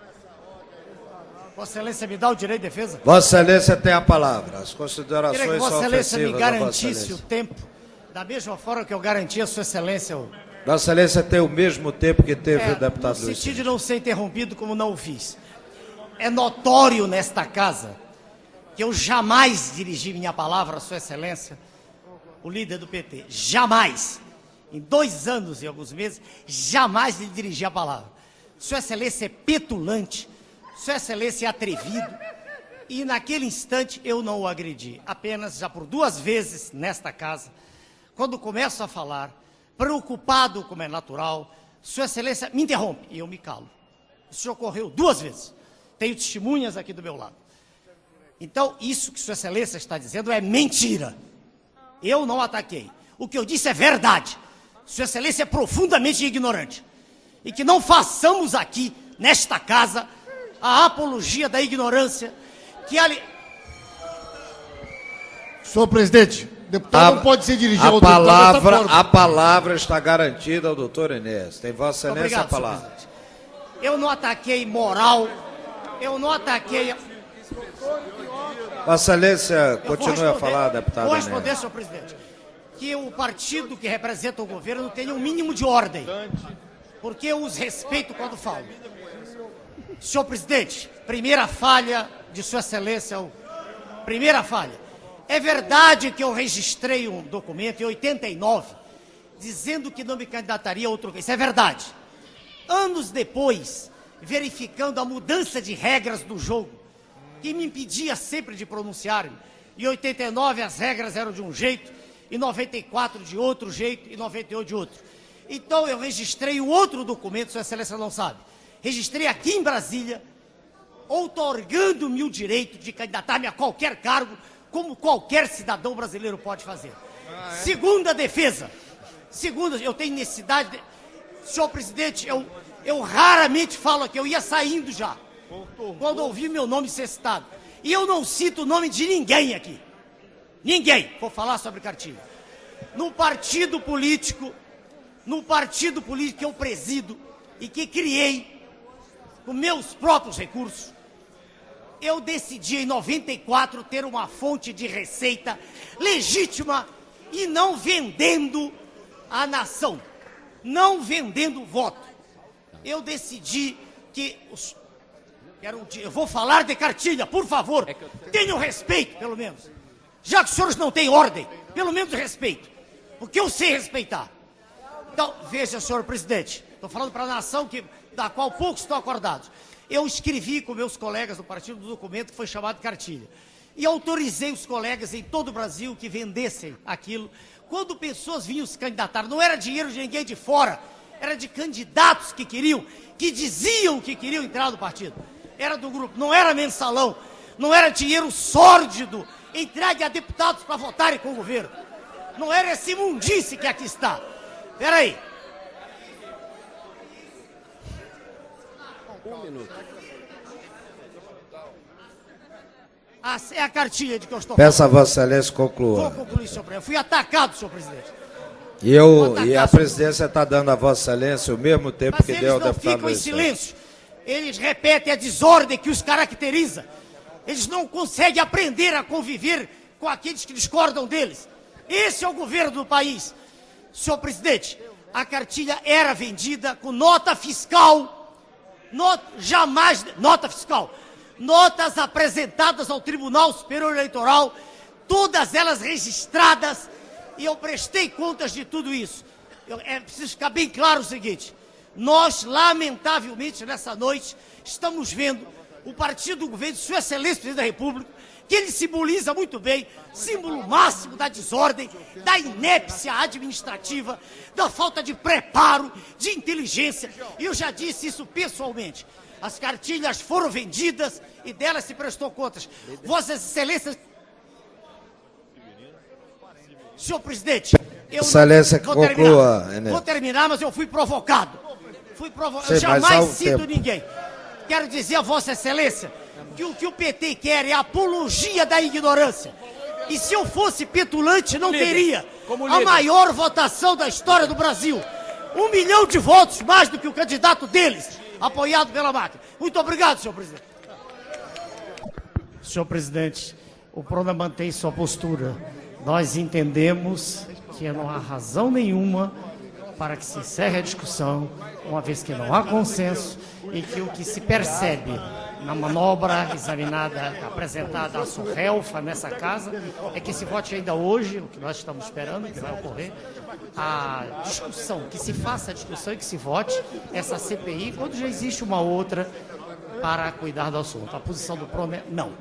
Vossa Excelência me dá o direito de defesa? Vossa Excelência tem a palavra. As considerações são ofensivas. Vossa Excelência me garantisse o tempo, da mesma forma que eu garanti a Sua Excelência o... Vossa Excelência tem o mesmo tempo que teve o deputado Luiz. No sentido de não ser interrompido como não o fiz. É notório nesta casa que eu jamais dirigi minha palavra a Sua Excelência, o líder do PT. Jamais. Em 2 anos e alguns meses, jamais lhe dirigi a palavra. Sua Excelência é petulante, Sua Excelência é atrevido, e naquele instante eu não o agredi. Apenas, já por 2 vezes nesta casa, quando começo a falar, preocupado como é natural, Sua Excelência me interrompe e eu me calo. Isso ocorreu 2 vezes. Tenho testemunhas aqui do meu lado. Então, isso que Sua Excelência está dizendo é mentira. Eu não ataquei. O que eu disse é verdade. Sua Excelência é profundamente ignorante. E que não façamos aqui, nesta casa, a apologia da ignorância, que ali... Senhor presidente, deputado não pode ser dirigido ao deputado dessa forma. A palavra está garantida ao doutor Enéas. Tem Vossa Excelência a palavra. Eu não ataquei moral, eu não ataquei... Vossa Excelência, continue a falar, deputado Enéas. Vou responder, senhor presidente, que o partido que representa o governo tenha um mínimo de ordem, porque eu os respeito quando falo. Senhor presidente, primeira falha de Sua Excelência, primeira falha. É verdade que eu registrei um documento em 89, dizendo que não me candidataria a outro... Isso é verdade. Anos depois, verificando a mudança de regras do jogo, que me impedia sempre de pronunciar-me. Em 89 as regras eram de um jeito, em 94 de outro jeito, em 98 de outro. Então eu registrei um outro documento, Sua Excelência não sabe. Registrei aqui em Brasília, outorgando-me o direito de candidatar-me a qualquer cargo, como qualquer cidadão brasileiro pode fazer. Segunda defesa. Segunda, eu tenho necessidade de... Senhor presidente, eu raramente falo aqui, eu ia saindo já, quando ouvi meu nome ser citado. E eu não cito o nome de ninguém aqui. Ninguém. Vou falar sobre cartilha. No partido político que eu presido e que criei com meus próprios recursos, eu decidi em 94 ter uma fonte de receita legítima e não vendendo a nação, não vendendo voto. Eu decidi que eu vou falar de cartilha, por favor, tenham respeito, pelo menos. Já que os senhores não têm ordem, pelo menos respeito, porque eu sei respeitar. Então, veja, senhor presidente, estou falando para a nação da qual poucos estão acordados. Eu escrevi com meus colegas do partido do documento que foi chamado de cartilha. E autorizei os colegas em todo o Brasil que vendessem aquilo. Quando pessoas vinham se candidatar, não era dinheiro de ninguém de fora, era de candidatos que queriam, que diziam que queriam entrar no partido. Era do grupo, não era mensalão, não era dinheiro sórdido, entregue a deputados para votarem com o governo. Não era esse imundice que aqui está. Espera aí. Um minuto. É a cartilha de que eu estou Peço falando. a Vossa Excelência conclua. Vou concluir, senhor presidente. Fui atacado, senhor presidente. E a presidência está dando a Vossa Excelência o mesmo tempo Mas que eles deu ao não deputado ficam em Luiz Sérgio. silêncio. Eles repetem a desordem que os caracteriza. Eles não conseguem aprender a conviver com aqueles que discordam deles. Esse é o governo do país. Senhor presidente, a cartilha era vendida com nota fiscal. Nota fiscal. Notas apresentadas ao Tribunal Superior Eleitoral, todas elas registradas, e eu prestei contas de tudo isso. É preciso ficar bem claro o seguinte: nós, lamentavelmente, nessa noite, estamos vendo o partido do governo, Sua Excelência, Presidente da República, que ele simboliza muito bem, símbolo máximo da desordem, da inépcia administrativa, da falta de preparo, de inteligência. E eu já disse isso pessoalmente. As cartilhas foram vendidas e delas se prestou contas. Vossas Excelências... Senhor presidente, eu Excelência, vou conclua, terminar. Vou terminar, mas eu fui provocado. Sim, Eu jamais mas cito ninguém. Quero dizer a Vossa Excelência que o que o PT quer é a apologia da ignorância. E se eu fosse petulante, não teria a maior votação da história do Brasil. 1 milhão de votos, mais do que o candidato deles, apoiado pela máquina. Muito obrigado, senhor presidente. Senhor presidente, o PRONA mantém sua postura. Nós entendemos que não há razão nenhuma para que se encerre a discussão, uma vez que não há consenso e que o que se percebe na manobra examinada, apresentada à SURRELFA nessa casa, é que se vote ainda hoje, o que nós estamos esperando, que vai ocorrer, a discussão, que se faça a discussão e que se vote essa CPI, quando já existe uma outra para cuidar do assunto. A posição do PRONA é não.